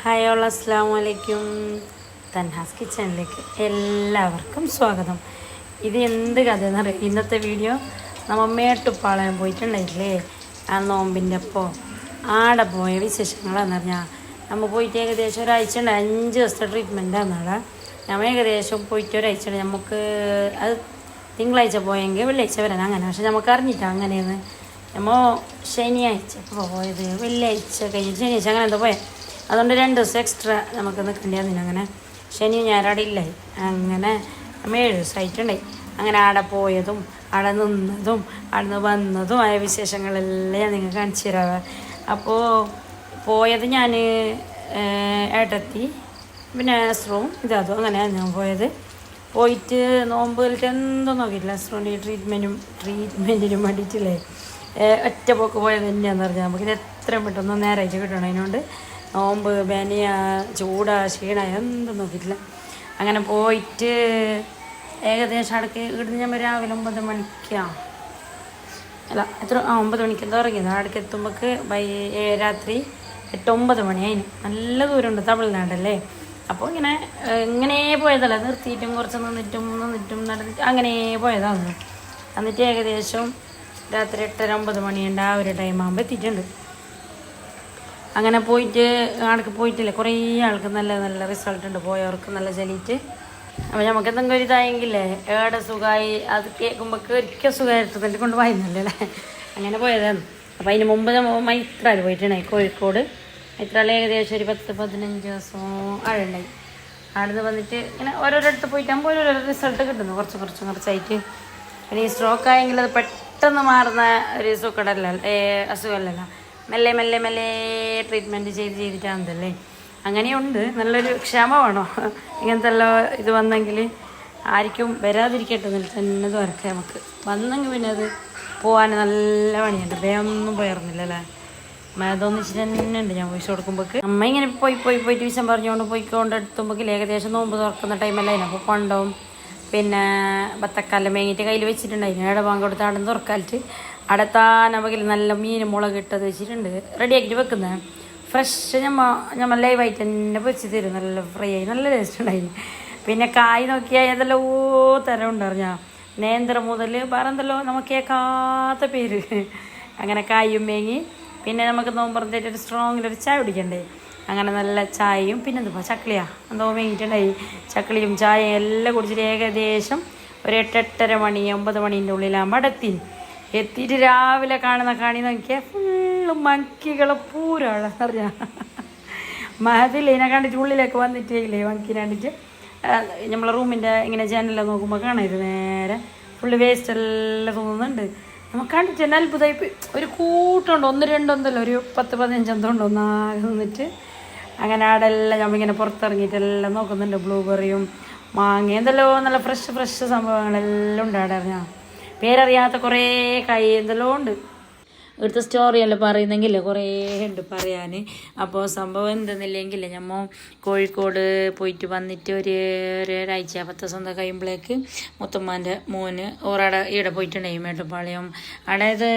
Hi all അസ്സലാമു അലൈക്കും. തൻഹാസ് കിച്ചണിലേക്ക് എല്ലാവർക്കും സ്വാഗതം. ഇത് എന്ത് കഥയെന്ന് അറിയാം. ഇന്നത്തെ വീഡിയോ നമ്മൾ മേട്ടുപ്പാളയം പോയിട്ടുണ്ടായില്ലേ, ആ നോമ്പിൻ്റെ അപ്പോൾ ആടെ പോയ വിശേഷങ്ങളാന്ന് പറഞ്ഞാൽ നമ്മൾ പോയിട്ട് ഏകദേശം ഒരാഴ്ച ഉണ്ട്. 5 ദിവസത്തെ ട്രീറ്റ്മെൻറ്റാണ് അവിടെ. നമ്മൾ ഏകദേശം പോയിട്ട് ഒരാഴ്ച ഉണ്ട്. നമുക്ക് അത് തിങ്കളാഴ്ച പോയെങ്കിൽ വെള്ളിയാഴ്ച വരാൻ അങ്ങനെ. പക്ഷെ നമുക്ക് അറിഞ്ഞിട്ടാണ് അങ്ങനെയെന്ന്. നമ്മൾ ശനിയാഴ്ച പോയത്, വെള്ളിയാഴ്ച കഴിഞ്ഞ് ശനിയാഴ്ച അങ്ങനെ എന്താ പോയത്. അതുകൊണ്ട് 2 ദിവസം എക്സ്ട്രാ നമുക്ക് നിൽക്കേണ്ടി അങ്ങനെ ശനി ഞായറാടെ ഇല്ലായി. അങ്ങനെ 7 ദിവസമായിട്ടുണ്ടായി. അങ്ങനെ ആടെ പോയതും ആടെ നിന്നതും അവിടെ നിന്ന് വന്നതും ആയ വിശേഷങ്ങളെല്ലാം ഞാൻ നിങ്ങൾക്ക് കാണിച്ചു തരാം. അപ്പോൾ പോയത് ഞാൻ ഏട്ടത്തി പിന്നെ അസ്രവും ഇതാതും അങ്ങനെയാണ് ഞാൻ പോയത്. പോയിട്ട് നോമ്പിലത്തെ എന്തോ നോക്കിയിട്ടില്ല. അസ്രോൻ്റെ ട്രീറ്റ്മെൻറ്റിനും വേണ്ടിയിട്ടില്ലേ ഒറ്റ പോക്ക് പോയത് തന്നെയാണെന്ന് പറഞ്ഞാൽ നമുക്കിത് എത്രയും പെട്ടെന്ന് നേരായിട്ട് കിട്ടണം. അതിനോണ്ട് നോമ്പ് ബനിയ ചൂടാ ക്ഷീണ എന്തും നോക്കിയിട്ടില്ല. അങ്ങനെ പോയിട്ട് ഏകദേശം അടയ്ക്ക് ഇവിടുന്ന് ഞാൻ രാവിലെ 9 മണിക്കാണ് അല്ല 9 മണിക്ക് എന്താ ഇറങ്ങിയത്. അവിടേക്ക് എത്തുമ്പോൾക്ക് രാത്രി 8-9 മണി അതിന് നല്ല ദൂരമുണ്ട്, തമിഴ്നാടല്ലേ. അപ്പോൾ ഇങ്ങനെ പോയതല്ല, നിർത്തിയിട്ടും കുറച്ച് നിന്നിട്ടും നടന്നിട്ട് അങ്ങനെ പോയതാണ്. എന്നിട്ട് ഏകദേശം രാത്രി 8-9 മണിയുണ്ട്. ആ ഒരു ടൈം ആകുമ്പോൾ എത്തിയിട്ടുണ്ട്. അങ്ങനെ പോയിട്ട് ആൾക്ക് പോയിട്ടില്ല. കുറേ ആൾക്ക് നല്ല നല്ല റിസൾട്ട് ഉണ്ട്, പോയവർക്ക് നല്ല ചലിയിട്ട്. അപ്പോൾ നമുക്ക് എന്തെങ്കിലും ഒരു ഇതായെങ്കിലേ ഏടെ സുഖമായി അത് കേൾക്കുമ്പോൾ ഒരിക്കൽ സുഖമായിട്ട് കൊണ്ട് പോയിരുന്നല്ലേ. അങ്ങനെ പോയതാണ്. അപ്പോൾ അതിന് മുമ്പ് മൈത്രാൽ പോയിട്ടുണ്ടായി, കോഴിക്കോട് മൈത്രാൽ ഏകദേശം ഒരു 10-15 ദിവസം ആഴുണ്ടായി. അവിടുന്ന് വന്നിട്ട് ഇങ്ങനെ ഓരോരിടത്ത് പോയിട്ടാകുമ്പോൾ ഓരോരോ റിസൾട്ട് കിട്ടുന്നു കുറച്ചായിട്ട്. പിന്നെ ഈ സ്ട്രോക്ക് ആയെങ്കിൽ അത് പെട്ടെന്ന് മാറുന്ന ഒരു അസുഖമല്ലല്ലോ. മെല്ലെ ട്രീറ്റ്മെൻറ്റ് ചെയ്തിട്ടാണെന്നല്ലേ. അങ്ങനെയുണ്ട്. നല്ലൊരു ക്ഷമ ഇങ്ങനത്തെ എല്ലാം ഇത് വന്നെങ്കിൽ ആർക്കും വരാതിരിക്കട്ടെ എന്നിട്ട് തന്നെ തുറക്കുക. നമുക്ക് വന്നെങ്കിൽ പിന്നെ അത് പോകാൻ നല്ല പണിയുണ്ട്. വേഗമൊന്നും പോയിരുന്നില്ലല്ലേ. അതൊന്നിച്ചിട്ട് തന്നെ ഉണ്ട്. ഞാൻ വോയിസ് കൊടുക്കുമ്പോൾക്ക് അമ്മ ഇങ്ങനെ പോയിട്ട് വിഷം പറഞ്ഞുകൊണ്ട് പോയിക്കൊണ്ട് എടുത്തുമ്പോഴേക്കും ഏകദേശം നോമ്പ് തുറക്കുന്ന ടൈമല്ലേ. അപ്പോൾ പണ്ടവും പിന്നെ ബത്തക്കാലം മേങ്ങിയിട്ട് കയ്യിൽ വെച്ചിട്ടുണ്ടായിരുന്നു. അവിടെ ബാങ്ക് കൊടുത്ത് അവിടെ നിന്ന് തുറക്കാലിട്ട് അടത്താനവകിൽ നല്ല മീൻ മുളക് ഇട്ടത് വെച്ചിട്ടുണ്ട്, റെഡിയാക്കിയിട്ട് വെക്കുന്നത്. ഫ്രഷ് ഞമ്മ ലൈവായിട്ട് തന്നെ പൊരിച്ച് തരും. നല്ല ഫ്രൈ ആയി നല്ല ടേസ്റ്റ് ഉണ്ടായിരുന്നു. പിന്നെ കായ് നോക്കിയാൽ ഏതെല്ലോ തരം ഉണ്ടായിരുന്നു. നേന്ത്ര മുതൽ വേറെന്തല്ലോ നമുക്ക് കേൾക്കാത്ത പേര്. അങ്ങനെ കായും മേങ്ങി പിന്നെ നമുക്ക് നോമ്പറന്നിട്ട് ഒരു സ്ട്രോങ്ങിലൊരു ചായ കുടിക്കണ്ടേ. അങ്ങനെ നല്ല ചായയും പിന്നെ എന്തുവാ ചക്കളിയാ എന്തോ മേങ്ങിയിട്ടുണ്ടായി. ചക്കളിയും ചായയും എല്ലാം കുടിച്ചിട്ട് ഏകദേശം ഒരു 8-8:30 മണി 9 മണീൻ്റെ ഉള്ളിലാകുമ്പോൾ എത്തിയിട്ട് രാവിലെ കാണുന്ന കാണി നോക്കിയാൽ ഫുള്ള് മങ്കികളെ പൂരാളെന്ന് പറഞ്ഞാൽ മഹതില്ല. ഇതിനെ കണ്ടിട്ട് ഉള്ളിലേക്ക് വന്നിട്ടേ മങ്കിനെ കണ്ടിട്ട് നമ്മളെ റൂമിൻ്റെ ഇങ്ങനെ ജനലെല്ലാം നോക്കുമ്പോൾ കാണരുത് നേരെ ഫുള്ള് വേസ്റ്റ് എല്ലാം തോന്നുന്നുണ്ട്. നമുക്ക് കണ്ടിട്ട് തന്നെ അത്ഭുതമായി. ഒരു കൂട്ടമുണ്ട്, 1-2 ഒരു 10-15 എന്തുകൊണ്ട് ഒന്നാകെ നിന്നിട്ട്. അങ്ങനെ അവിടെ എല്ലാം നമ്മളിങ്ങനെ പുറത്തിറങ്ങിയിട്ടെല്ലാം നോക്കുന്നുണ്ട്. ബ്ലൂബെറിയും മാങ്ങ എന്തെല്ലോ നല്ല ഫ്രഷ് സംഭവങ്ങളെല്ലാം ഉണ്ട് അവിടെ. അറിഞ്ഞാൽ പേരറിയാത്ത കുറേ കായ് എന്തെല്ലോ ഉണ്ട്. ഇവിടുത്തെ സ്റ്റോറിയെല്ലാം പറയുന്നെങ്കിൽ കുറേ ഉണ്ട് പറയാൻ. അപ്പോൾ സംഭവം എന്തെന്നില്ലെങ്കിൽ നമ്മൾ കോഴിക്കോട് പോയിട്ട് വന്നിട്ട് ഒരാഴ്ച 10 ദിവസം കഴിയുമ്പോഴേക്ക് മുത്തമ്മാൻ്റെ മോന് ഓരവിടെ ഈടെ പോയിട്ടുണ്ടായി മേട്ടുപ്പാളയം. അതായത്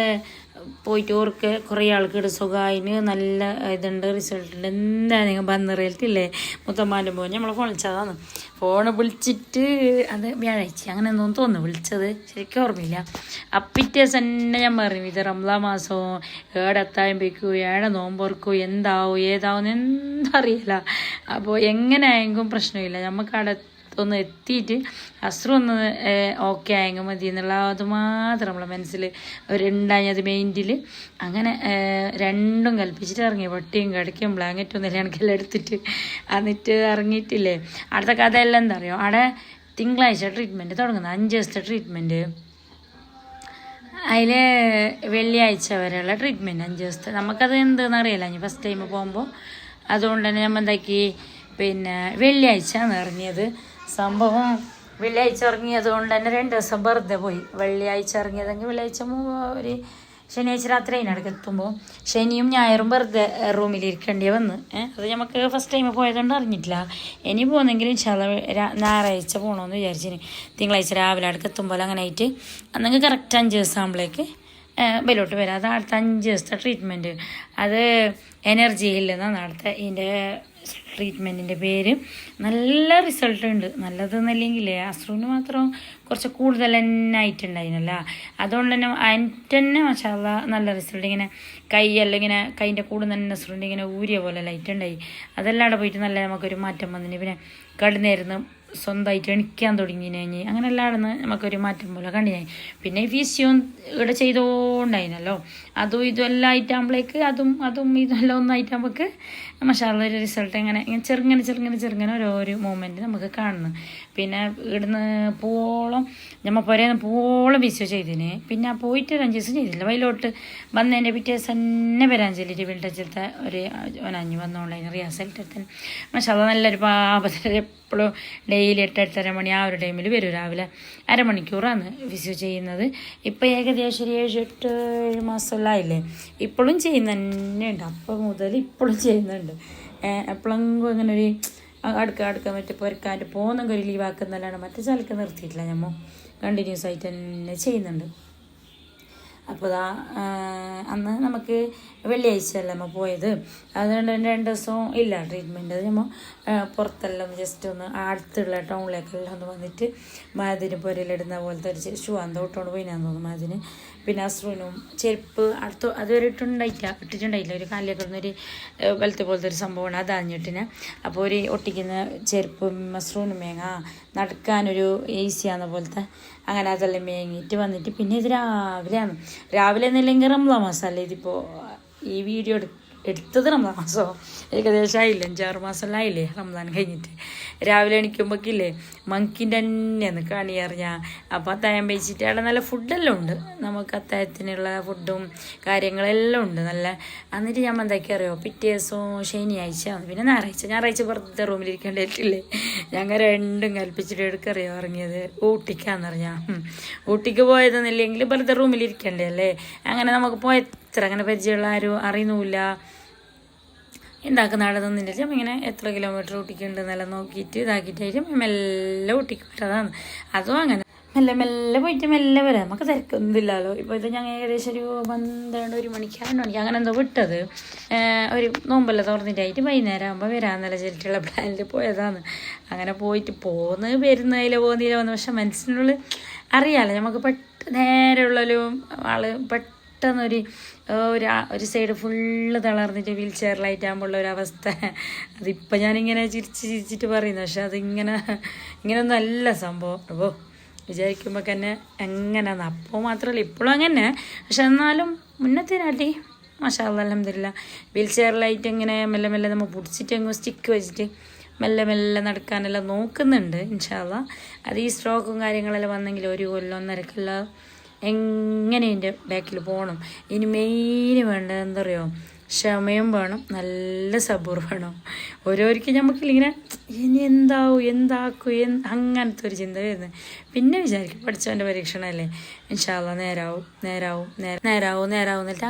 പോയിട്ട് ഓർക്ക് കുറേ ആൾക്ക് സുഖമായിന് നല്ല ഇതുണ്ട്, റിസൾട്ട് ഉണ്ട്. എന്താ നിങ്ങൾ വന്നിറയില്ലേ മുത്തമ്മാൻ്റെ മോൻ നമ്മളെ ഫോൺ വിളിച്ചതാണ്. ഫോണ് വിളിച്ചിട്ട് അത് വ്യാഴാഴ്ച അങ്ങനെ എന്തോന്ന് തോന്നുന്നു വിളിച്ചത്, ശരിക്കും ഓർമ്മയില്ല. പിറ്റേ ദിവസം തന്നെ ഞാൻ പറയും ഇത് റംസാൻ മാസവും ഏടെത്തായുമ്പോഴേക്കും ഏടെ നോമ്പോർക്കോ എന്താവും ഏതാവും എന്താ അറിയില്ല. അപ്പോൾ എങ്ങനെ ആയെങ്കിലും പ്രശ്നമില്ല, നമുക്ക് അവിടെ ഒന്ന് എത്തിയിട്ട് അസ്രു ഒന്ന് ഓക്കെ ആയെങ്കിൽ മതി എന്നുള്ള അത് മാത്രം നമ്മളെ മനസ്സിൽ ഒരുണ്ടായത് മെയിൻറ്റിൽ. അങ്ങനെ രണ്ടും കൽപ്പിച്ചിട്ട് ഇറങ്ങി. പട്ടിയും കിടക്കും ബ്ലാങ്കറ്റും നിലയാണെങ്കിലും എടുത്തിട്ട് എന്നിട്ട് ഇറങ്ങിയിട്ടില്ലേ. അടുത്ത കഥയെല്ലാം എന്താ അറിയോ, അവിടെ തിങ്കളാഴ്ച ട്രീറ്റ്മെൻറ്റ് തുടങ്ങുന്നത്, 5 ദിവസത്തെ ട്രീറ്റ്മെൻറ്റ്. അതിൽ വെള്ളിയാഴ്ച വരെയുള്ള ട്രീറ്റ്മെൻറ്റ് 5 ദിവസത്തെ. നമുക്കത് എന്തെന്ന് അറിയില്ല ഇനി ഫസ്റ്റ് ടൈം പോകുമ്പോൾ. അതുകൊണ്ട് തന്നെ നമ്മൾ എന്താക്കി പിന്നെ വെള്ളിയാഴ്ചയാണ് ഇറങ്ങിയത്. സംഭവം വെള്ളിയാഴ്ച ഇറങ്ങിയത് കൊണ്ട് തന്നെ 2 ദിവസം വെറുതെ പോയി. വെള്ളിയാഴ്ച ഇറങ്ങിയതെങ്കിൽ വെള്ളിയാഴ്ച ഒരു ശനിയാഴ്ച രാത്രി അതിനടുക്ക് എത്തുമ്പോൾ ശനിയും ഞായറും വെറുതെ റൂമിലിരിക്കേണ്ടി വന്ന്. അത് നമുക്ക് ഫസ്റ്റ് ടൈം പോയതുകൊണ്ട് അറിഞ്ഞിട്ടില്ല. ഇനി പോകുന്നെങ്കിലും ഞായറാഴ്ച പോകണമെന്ന് വിചാരിച്ചിന്. തിങ്കളാഴ്ച രാവിലെ അടുക്ക് എത്തുമ്പോൾ അങ്ങനെ ആയിട്ട് അന്നെങ്കിൽ കറക്റ്റ് 5 ദിവസം ആകുമ്പോഴേക്ക് ബലോട്ട് വരാം. അത് അടുത്ത 5 ദിവസത്തെ ട്രീറ്റ്മെൻറ്റ്. അത് എനർജി ഹില്ലെന്നാണ് അടുത്ത ഇതിൻ്റെ ട്രീറ്റ്മെൻറ്റിൻ്റെ പേര്. നല്ല റിസൾട്ട് ഉണ്ട്. നല്ലതെന്നല്ലെങ്കിലേ അസുറിന് മാത്രം കുറച്ച് കൂടുതൽ തന്നെ ആയിട്ടുണ്ടായിരുന്നല്ല. അതുകൊണ്ട് തന്നെ അതിൻ്റെ തന്നെ മാഷാഅല്ലാ നല്ല റിസൾട്ട്. ഇങ്ങനെ കൈയെല്ലാം ഇങ്ങനെ കൈൻ്റെ കൂടെ തന്നെ അസുറിൻ്റെ ഇങ്ങനെ ഊരിയ പോലെ ലൈറ്റ് ഉണ്ടായി. അതെല്ലാം അവിടെ പോയിട്ട് നല്ല നമുക്കൊരു മാറ്റം വന്നിന്. പിന്നെ കടന്നേരുന്ന് സ്വന്തമായിട്ട് എണിക്കാൻ തുടങ്ങിന് കഴിഞ്ഞ് അങ്ങനെ എല്ലായിടുന്ന് നമുക്കൊരു മാറ്റം പോലെ കണ്ടിനായി. പിന്നെ ഈ ഫിസിയോൺ ഇവിടെ ചെയ്തുകൊണ്ടായിരുന്നല്ലോ. അതും ഇതും എല്ലാം ആയിട്ടാകുമ്പോഴേക്ക് അതും ഇതെല്ലാം ഒന്നായിട്ടാകുമ്പോൾക്ക് മാഷാഅല്ലാ ഒരു റിസൾട്ട് ഇങ്ങനെ ചെറുങ്ങനെ ഓരോ മൂമെൻറ്റ് നമുക്ക് കാണുന്നു. പിന്നെ ഇവിടുന്ന് പോളം നമ്മൾ പുരേന്ന് പോളം ഫിസിയോ ചെയ്തിന്. പിന്നെ പോയിട്ട് ഒരു 5 ദിവസം ചെയ്തില്ല. വയലോട്ട് വന്നതിൻ്റെ പിറ്റേ ദിവസം തന്നെ വരാൻ ചൊല്ലിയിട്ട് വിൽട്ടച്ചത്തെ ഒരു ഒനഞ്ഞ് വന്നോണ്ടായിരുന്നു റിയാസൽട്ടത്തിന്. മാഷാഅല്ലാ നല്ലൊരു പാപത്തിൽ എപ്പോഴും ഡെയിലി 8-8:30 മണി ആ ഒരു ടൈമിൽ വരും. രാവിലെ അരമണിക്കൂറാണ് ഫിസിയോ ചെയ്യുന്നത്. ഇപ്പം ഏകദേശം ഒരു 7-8 മാസമെല്ലാമായില്ലേ. ഇപ്പോഴും ചെയ്യുന്ന തന്നെ ഉണ്ട്. അപ്പം മുതൽ ഇപ്പോഴും ചെയ്യുന്നുണ്ട്. എപ്പോഴെങ്കിലും ഇങ്ങനെ ഒരു അടുക്കാൻ പറ്റി പൊരക്കാൻ്റെ പോകുന്നെങ്കിൽ ഒരു ലീവാക്കുന്നല്ലാണ്ട് മറ്റേ ചിലക്ക് നിർത്തിയിട്ടില്ല. നമ്മൾ കണ്ടിന്യൂസ് ആയിട്ട് തന്നെ ചെയ്യുന്നുണ്ട്. അപ്പോൾ അന്ന് നമുക്ക് വെള്ളിയാഴ്ച അല്ല നമ്മൾ പോയത്. അതുകൊണ്ട് തന്നെ 2 ദിവസവും ഇല്ല ട്രീറ്റ്മെൻറ്റ്. അത് നമ്മൾ പുറത്തെല്ലാം ജസ്റ്റ് ഒന്ന് അടുത്തുള്ള ടൗണിലേക്കെല്ലാം ഒന്ന് വന്നിട്ട് മാതിന് പുരയിലിടുന്ന പോലത്തെ ഒരു ഷൂ അന്ത ഇട്ടുകൊണ്ട് പോയിനാന്ന് തോന്നുന്നു മാതിന്. പിന്നെ അസ്രുവിനും ചെരുപ്പ് അതുവരെ ഇട്ടിട്ടുണ്ടായില്ല. ഒരു കാലിലേക്ക് ഇടുന്നൊരു വലത്തെ പോലത്തെ ഒരു സംഭവമാണ് അത് അഞ്ഞിട്ടിന്. അപ്പോൾ ഒരു ഒട്ടിക്കുന്ന ചെരുപ്പും അസ്രുവിനും നടക്കാനൊരു ഈസിയാന്ന പോലത്തെ അങ്ങനെ അതെല്ലാം മേങ്ങിയിട്ട് വന്നിട്ട് പിന്നെ ഇത് രാവിലെ എന്നില്ലെങ്കിൽ റംസാൻ മാസമല്ലേ ഇതിപ്പോൾ ഈ വീഡിയോ എടുത്തത് റംസാൻ മാസമോ ഏകദേശം ആയില്ലേ 5-6 മാസമെല്ലാം ആയില്ലേ റംസാൻ കഴിഞ്ഞിട്ട്. രാവിലെ എണിക്കുമ്പോഴേക്കില്ലേ മങ്കിൻ്റെ തന്നെയാണ് കണി അറിഞ്ഞാൽ. അപ്പോൾ അത്തായം വെച്ചിട്ട് അവിടെ നല്ല ഫുഡെല്ലാം ഉണ്ട്. നമുക്ക് അത്തായത്തിനുള്ള ഫുഡും കാര്യങ്ങളെല്ലാം ഉണ്ട് നല്ല. എന്നിട്ട് ഞാൻ എന്താക്കി അറിയോ, പിറ്റേ ദിവസവും ശനിയാഴ്ച പിന്നെ ഞായറാഴ്ച വെറുതെ റൂമിലിരിക്കേണ്ടിട്ടില്ലേ. ഞങ്ങൾ രണ്ടും കൽപ്പിച്ചിട്ട് എടുക്കറിയോ ഇറങ്ങിയത് ഊട്ടിക്കാന്നറിഞ്ഞാൽ. ഊട്ടിക്ക് പോയതെന്നില്ലെങ്കിൽ വെറുതെ റൂമിലിരിക്കണ്ടേ അല്ലേ. അങ്ങനെ നമുക്ക് പോയത്ര അങ്ങനെ പരിചയമുള്ള ആരും അറിയുന്നില്ല. ഉണ്ടാക്കുന്ന അവിടെ നിന്നിട്ട് നമ്മൾ ഇങ്ങനെ എത്ര കിലോമീറ്റർ ഊട്ടിക്കുണ്ടെന്നെല്ലാം നോക്കിയിട്ട് ഇതാക്കിയിട്ടായിട്ട് മെല്ലെ ഊട്ടിക്ക് വിട്ടതാണ്. അതും അങ്ങനെ മെല്ലെ പോയിട്ട് മെല്ലെ വരാം. നമുക്ക് തിരക്കൊന്നുമില്ലല്ലോ. ഇപ്പോൾ ഇത് ഞങ്ങൾ ഏകദേശം ഒരു 12-1 മണിക്ക് 2 മണിക്ക് അങ്ങനെ എന്തോ വിട്ടത്. ഒരു നോമ്പെല്ലാം തുറന്നിട്ടായിട്ട് വൈകുന്നേരം ആകുമ്പോൾ വരാമെന്നല്ല ചെല്ലിട്ടുള്ള പ്ലാനിൽ പോയതാണ്. അങ്ങനെ പോയിട്ട് വരുന്നതിലോ പോകുന്നതിലോ പക്ഷെ മനസ്സിനുള്ളിൽ അറിയാമല്ലോ നമുക്ക് നേരെയുള്ളൊരു ആള് പെട്ടെന്നൊരു സൈഡ് ഫുള്ള് തളർന്നിട്ട് വീൽ ചെയറിലായിട്ടാകുമ്പോൾ ഒരവസ്ഥ. അതിപ്പോൾ ഞാനിങ്ങനെ ചിരിച്ചിട്ട് പറയുന്നു. പക്ഷെ ഇങ്ങനൊന്നും അല്ല സംഭവം. അപ്പോൾ വിചാരിക്കുമ്പോൾ തന്നെ എങ്ങനെയാന്ന് അപ്പോൾ മാത്രമല്ല ഇപ്പോഴും അങ്ങനെ. പക്ഷെ എന്നാലും മുന്നത്തേനാട്ടി മാഷാഅല്ലാ അൽഹംദുലില്ലാ വീൽ ചെയറിലായിട്ട് ഇങ്ങനെ മെല്ലെ നമ്മൾ പിടിച്ചിട്ട് അങ്ങ് സ്റ്റിക്ക് വെച്ചിട്ട് മെല്ലെ നടക്കാനെല്ലാം നോക്കുന്നുണ്ട് ഇൻഷാ അല്ലാ. അത് ഈ സ്ട്രോക്കും കാര്യങ്ങളെല്ലാം വന്നെങ്കിൽ 1 കൊല്ലം 1.5 കൊല്ലം എങ്ങനെ ഇതിൻ്റെ ബാക്കിൽ പോകണം. ഇനി മെയിൻ വേണ്ടത് എന്താ പറയുക, ക്ഷമയും വേണം, നല്ല സബൂർ വേണം. ഓരോരിക്കും നമുക്കിങ്ങനെ ഇനി എന്താക്കും അങ്ങനത്തെ ഒരു ചിന്ത വരുന്നത്. പിന്നെ വിചാരിക്കും പഠിച്ചവൻ്റെ പരീക്ഷണമല്ലേ ഇൻഷാ അല്ലാ നേരാവും എന്നിട്ട്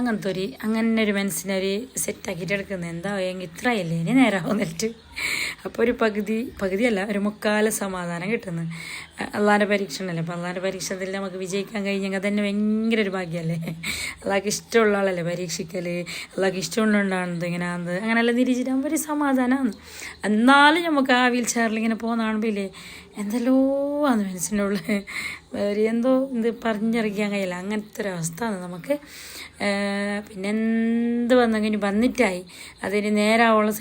അങ്ങനെ ഒരു മനസ്സിനൊരു സെറ്റാക്കിയിട്ട് എടുക്കുന്നത്. എന്തായെങ്കിൽ ഇത്രയല്ലേ ഇനി നേരാവും എന്നിട്ട് അപ്പോൾ ഒരു പകുതിയല്ല ഒരു 3/4 സമാധാനം കിട്ടുന്നത്. അള്ളാൻ്റെ പരീക്ഷണമല്ലേ. അപ്പോൾ അള്ളാൻ്റെ പരീക്ഷണത്തിൽ നമുക്ക് വിജയിക്കാൻ കഴിഞ്ഞെങ്കിൽ തന്നെ ഭയങ്കര ഒരു ഭാഗ്യമല്ലേ. അള്ളാഹ്ക്ക് ഇഷ്ടമുള്ള ആളല്ലേ പരീക്ഷിക്കൽ. അള്ളാഹ്ക്ക് ഇഷ്ടമുണ്ടാകുന്നത് ഇങ്ങനെയാണെന്ന് അങ്ങനെയെല്ലാം തിരിച്ചിട്ടാകുമ്പോൾ ഒരു സമാധാനമാണ്. എന്നാലും നമുക്ക് ആ വീൽ ചെയറിൽ ഇങ്ങനെ പോകുന്ന കാണുമ്പോഴേ എന്തെല്ലോ ആണ് മനസ്സിനുള്ളിൽ എന്ത് പറഞ്ഞറിയിക്കാൻ കഴിയില്ല. അങ്ങനത്തെ ഒരു അവസ്ഥയാണ് നമുക്ക്. പിന്നെ എന്ത് വന്നെങ്കിൽ വന്നിട്ടായി അതിന് നേരാവോളം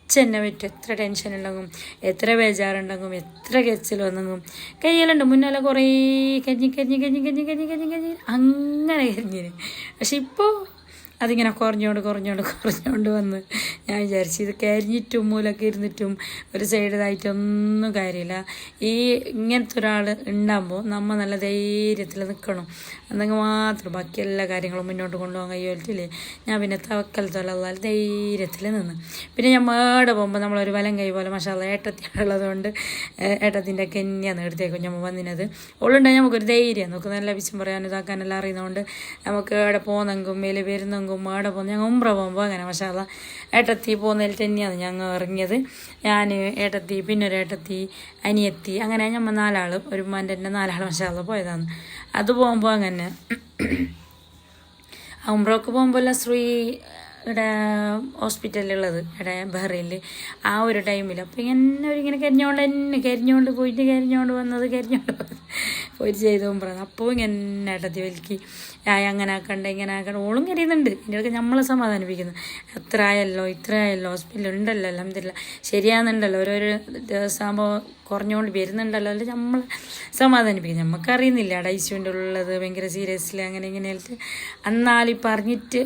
തന്നെ പറ്റും. എത്ര ടെൻഷൻ ഉണ്ടെങ്കിലും എത്ര ബേജാറുണ്ടെങ്കിലും എത്ര കെച്ചിൽ വന്നെങ്കിലും കയ്യിലുണ്ട്. മുന്നേ കുറേ കഞ്ഞി അങ്ങനെ കരിഞ്ഞിന്. പക്ഷെ ഇപ്പോൾ അതിങ്ങനെ കുറഞ്ഞോണ്ട് വന്ന് ഞാൻ വിചാരിച്ചു ഇത് കരിഞ്ഞിട്ടും മൂലൊക്കെ ഇരുന്നിട്ടും ഒരു സൈഡിലായിട്ടൊന്നും കാര്യമില്ല. ഇങ്ങനത്തെ ഒരാൾ ഉണ്ടാകുമ്പോൾ നമ്മൾ നല്ല ധൈര്യത്തിൽ നിൽക്കണം. എന്തെങ്കിൽ മാത്രം ബാക്കി എല്ലാ കാര്യങ്ങളും മുന്നോട്ട് കൊണ്ടുപോകാൻ കഴിയുമല്ലേ. ഞാൻ പിന്നെ തവക്കലത്തുള്ള ധൈര്യത്തിൽ നിന്ന് പിന്നെ ഞാൻ മേടെ പോകുമ്പോൾ നമ്മളൊരു വലം കൈ പോലെ മാഷാഅല്ലാ ഏട്ടത്തിയുള്ളതുകൊണ്ട് ഏട്ടത്തിൻ്റെ കെന്നെയാണ് എടുത്തേക്കും നമ്മൾ വന്നിനത്. ഓളുണ്ടായി നമുക്കൊരു ധൈര്യം നമുക്ക് നല്ല വിഷം പറയാനും ഇതാക്കാനെല്ലാം അറിയുന്നതുകൊണ്ട് നമുക്ക് അവിടെ പോകുന്നെങ്കും മേലെ വരുന്നെങ്കും മേടെ പോകുന്നത്. ഞങ്ങൾ ഉംറ പോകുമ്പോൾ അങ്ങനെ മാഷാഅല്ലാ ഏട്ടത്തി പോകുന്നതിൽ തന്നെയാണ് ഞങ്ങൾ ഇറങ്ങിയത്. ഞാൻ ഏട്ടത്തി പിന്നെ ഒരു ഏട്ടത്തി അനിയത്തി അങ്ങനെ നമ്മൾ 4 ആൾ ഒരു ഉമ്മാൻ്റെ തന്നെ 4 ആൾ മാഷാഅല്ലാ പോയതാണ്. അത് പോകുമ്പോൾ അങ്ങനെ ഉംറയ്ക്ക് പോകുമ്പോൾ ശ്രീ ഇവിടെ ഹോസ്പിറ്റലിലുള്ളത് ഇവിടെ ബഹ്റൈനിൽ ആ ഒരു ടൈമിൽ അപ്പോൾ ഇങ്ങനെ കരിഞ്ഞുകൊണ്ട് പോയിട്ട് ചെയ്ത് പോകുമ്പോൾ അപ്പോൾ ഇങ്ങനെ ഏട്ടത്തി വലിക്ക് അങ്ങനെ ആക്കണ്ട ഇങ്ങനെ ആക്കണ്ട ഓളും കരുതുന്നുണ്ട് ഇതിൻ്റെയൊക്കെ നമ്മളെ സമാധാനിപ്പിക്കുന്നു എത്ര ആയല്ലോ ഇത്ര ആയല്ലോ ഹോസ്പിറ്റലിൽ ഉണ്ടല്ലോ അൽഹംദുലില്ലാ ശരിയാകുന്നുണ്ടല്ലോ ഓരോരോ ദിവസമാകുമ്പോൾ കുറഞ്ഞുകൊണ്ട് വരുന്നുണ്ടല്ലോ അല്ലെ നമ്മൾ സമാധാനിപ്പിക്കും. നമുക്കറിയുന്നില്ല അവിടെ ഐസിയുൻ്റെ ഉള്ളത് ഭയങ്കര സീരിയസ്ലി അങ്ങനെ ഇങ്ങനെയായിട്ട് എന്നാലും പറഞ്ഞിട്ട്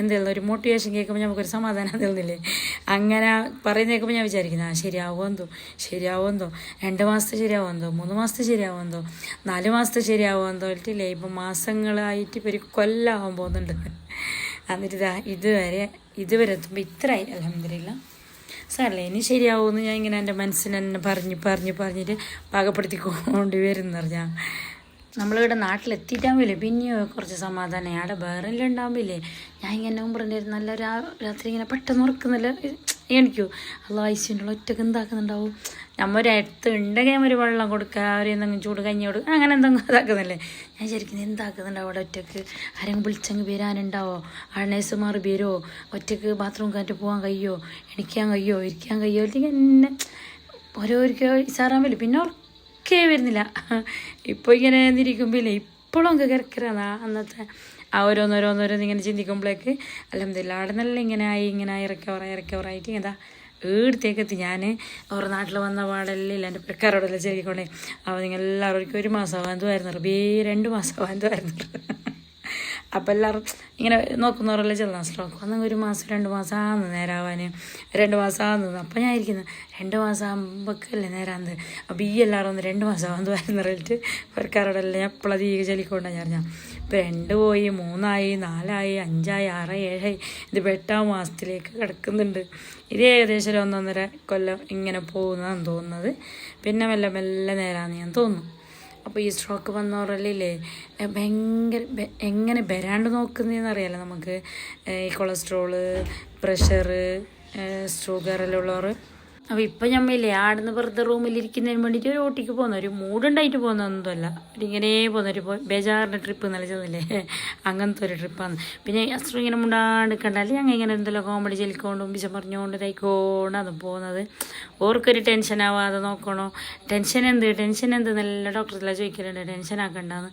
എന്തെങ്കിലും ഒരു മോട്ടിവേഷൻ കേൾക്കുമ്പോൾ നമുക്കൊരു സമാധാനം തോന്നില്ലേ. അങ്ങനെ പറയുന്ന കേൾക്കുമ്പോൾ ഞാൻ വിചാരിക്കുന്നത് ശരിയാവുമെന്തോ 2 മാസത്തെ ശരിയാവുമെന്തോ 3 മാസത്തെ ശരിയാവുമെന്തോ 4 മാസത്തെ ശരിയാവുമെന്തോ ഇല്ലേ. ഇപ്പം മാസങ്ങളായിട്ട് ഇപ്പോൾ ഒരു കൊല്ലാവാൻ പോകുന്നുണ്ട്. എന്നിട്ട് ഇതുവരെ എത്തുമ്പോൾ ഇത്രയായി അൽഹംദുലില്ലാ. സാറല്ലേ ഇനി ശരിയാവുമെന്ന് ഞാൻ ഇങ്ങനെ എൻ്റെ മനസ്സിന് തന്നെ പറഞ്ഞിട്ട് പാകപ്പെടുത്തിക്കൊണ്ട് വരുമെന്ന് പറഞ്ഞാൽ നമ്മളിവിടെ നാട്ടിലെത്തിയിട്ടാകുമ്പില്ലേ പിന്നെ കുറച്ച് സമാധാനം. അവിടെ വേറെല്ലാം ഉണ്ടാകുമ്പില്ലേ ഞാൻ ഇങ്ങനെ പറഞ്ഞിരുന്നു നല്ല രാത്രി ഇങ്ങനെ പെട്ടെന്ന് ഉറക്കുന്നില്ല എണിക്കൂ അല്ല ഐസിൻ്റെ ഒറ്റക്ക് എന്താക്കുന്നുണ്ടാവും. നമ്മൊരടുത്ത് ഉണ്ടെങ്കിൽ ഒരു വെള്ളം കൊടുക്കുക എന്തെങ്കിലും ചൂട് കഞ്ഞി കൊടുക്കുക അങ്ങനെ എന്തെങ്കിലും ഇതാക്കുന്നില്ലേ. ഞാൻ വിചാരിക്കുന്നത് എന്താക്കുന്നുണ്ടാവും അവിടെ ഒറ്റക്ക് ആരെങ്കിലും വിളിച്ചങ്ങ് വരാനുണ്ടാവോ ആ നേഴ്സുമാർ വരുമോ ഒറ്റക്ക് ബാത്റൂം കാറ്റ് പോകാൻ കഴിയുമോ ഇരിക്കാൻ കഴിയുമോ അല്ലെങ്കിൽ എന്നെ ഓരോരിക്കോ ഇസാറാൻ പിന്നെ വരുന്നില്ല. ഇപ്പോൾ ഇങ്ങനെ ഇരിക്കുമ്പോഴേ ഇപ്പോഴും ഒക്കെ കിടക്കറാണ് അന്നത്തെ ഓരോന്നോരോന്നോരോന്ന് ഇങ്ങനെ ചിന്തിക്കുമ്പോഴേക്ക് അൽഹംദുലില്ലാ അവിടെ നല്ല ഇങ്ങനെ ആയി ഇറക്കവറായിട്ട് ഇങ്ങനെ ഈടത്തേക്കെത്തി. ഞാൻ അവരുടെ നാട്ടിൽ വന്ന പാടെല്ലാം എൻ്റെ പെക്കാരോടെല്ലാം ചെയ്യിക്കൊണ്ടേ അപ്പോൾ നിങ്ങൾ എല്ലാവർക്കും 1 മാസമാകാൻ എന്തുമായിരുന്നു 2 മാസമാകാൻ എന്തുമായിരുന്നു. അപ്പോൾ എല്ലാവരും ഇങ്ങനെ നോക്കുന്നവരെല്ലാം ചെല്ലാം സ്ട്രോക്ക് വന്നെങ്കിൽ 1 മാസം 2 മാസം ആകുന്നു നേരാവാൻ 2 മാസം ആകുന്നത്. അപ്പം ഞാൻ ഇരിക്കുന്നത് 2 മാസം ആകുമ്പോഴല്ലേ നേരാന്ന്. അപ്പോൾ ഈ എല്ലാവരും 2 മാസം ആകുന്നു വരുന്ന പറഞ്ഞിട്ട് പെരക്കാരോടെല്ലാം എപ്പോഴും അധികം ചൊല്ലിക്കൊണ്ടാണ് ഞാൻ ഇപ്പോൾ 2 പോയി 3 ആയി 4 ആയി 5 ആയി 6 ആയി 7 ആയി ഇത് 8-ാം മാസത്തിലേക്ക് കിടക്കുന്നുണ്ട്. ഇത് ഏകദേശം 1-1.5 കൊല്ലം ഇങ്ങനെ പോകുന്നതാണ് തോന്നുന്നത്. പിന്നെ മെല്ലെ നേരാന്ന് ഞാൻ തോന്നുന്നു. അപ്പോൾ ഈ സ്ട്രോക്ക് വന്നവരല്ലേ ഭയങ്കര എങ്ങനെ വരാണ്ട് നോക്കുന്നതെന്ന് അറിയാമല്ലോ നമുക്ക്. ഈ കൊളസ്ട്രോള് പ്രഷറ് ഷുഗറെല്ലാം ഉള്ളവർ. അപ്പോൾ ഇപ്പം ഞമ്മയില്ലേ ആടുന്ന് വെറുതെ റൂമിലിരിക്കുന്നതിന് വേണ്ടിയിട്ട് ഒരു ഓട്ടിക്ക് പോകുന്ന ഒരു മൂടുണ്ടായിട്ട് പോകുന്നതൊന്നുമല്ല ഇങ്ങനെ പോകുന്ന ഒരു ബേജാറിൻ്റെ ട്രിപ്പ് എന്നല്ല ചെന്നില്ലേ അങ്ങനത്തെ ഒരു ട്രിപ്പാണ്. പിന്നെ അസ്ത്രം ഇങ്ങനെ മുണ്ടാണ്ട് കണ്ടാൽ ഞങ്ങൾ ഇങ്ങനെ എന്തെല്ലാം കോമഡി ചെലിക്കൊണ്ടും വിശ പറഞ്ഞുകൊണ്ട് തൈക്കൊണ്ടാണ് പോകുന്നത്. ഓർക്കൊരു ടെൻഷൻ ആവാതെ നോക്കണോ ടെൻഷൻ എന്ത് നല്ല ഡോക്ടറെല്ലാം ചോദിക്കലുണ്ട് ടെൻഷൻ ആക്കണ്ടെന്ന്.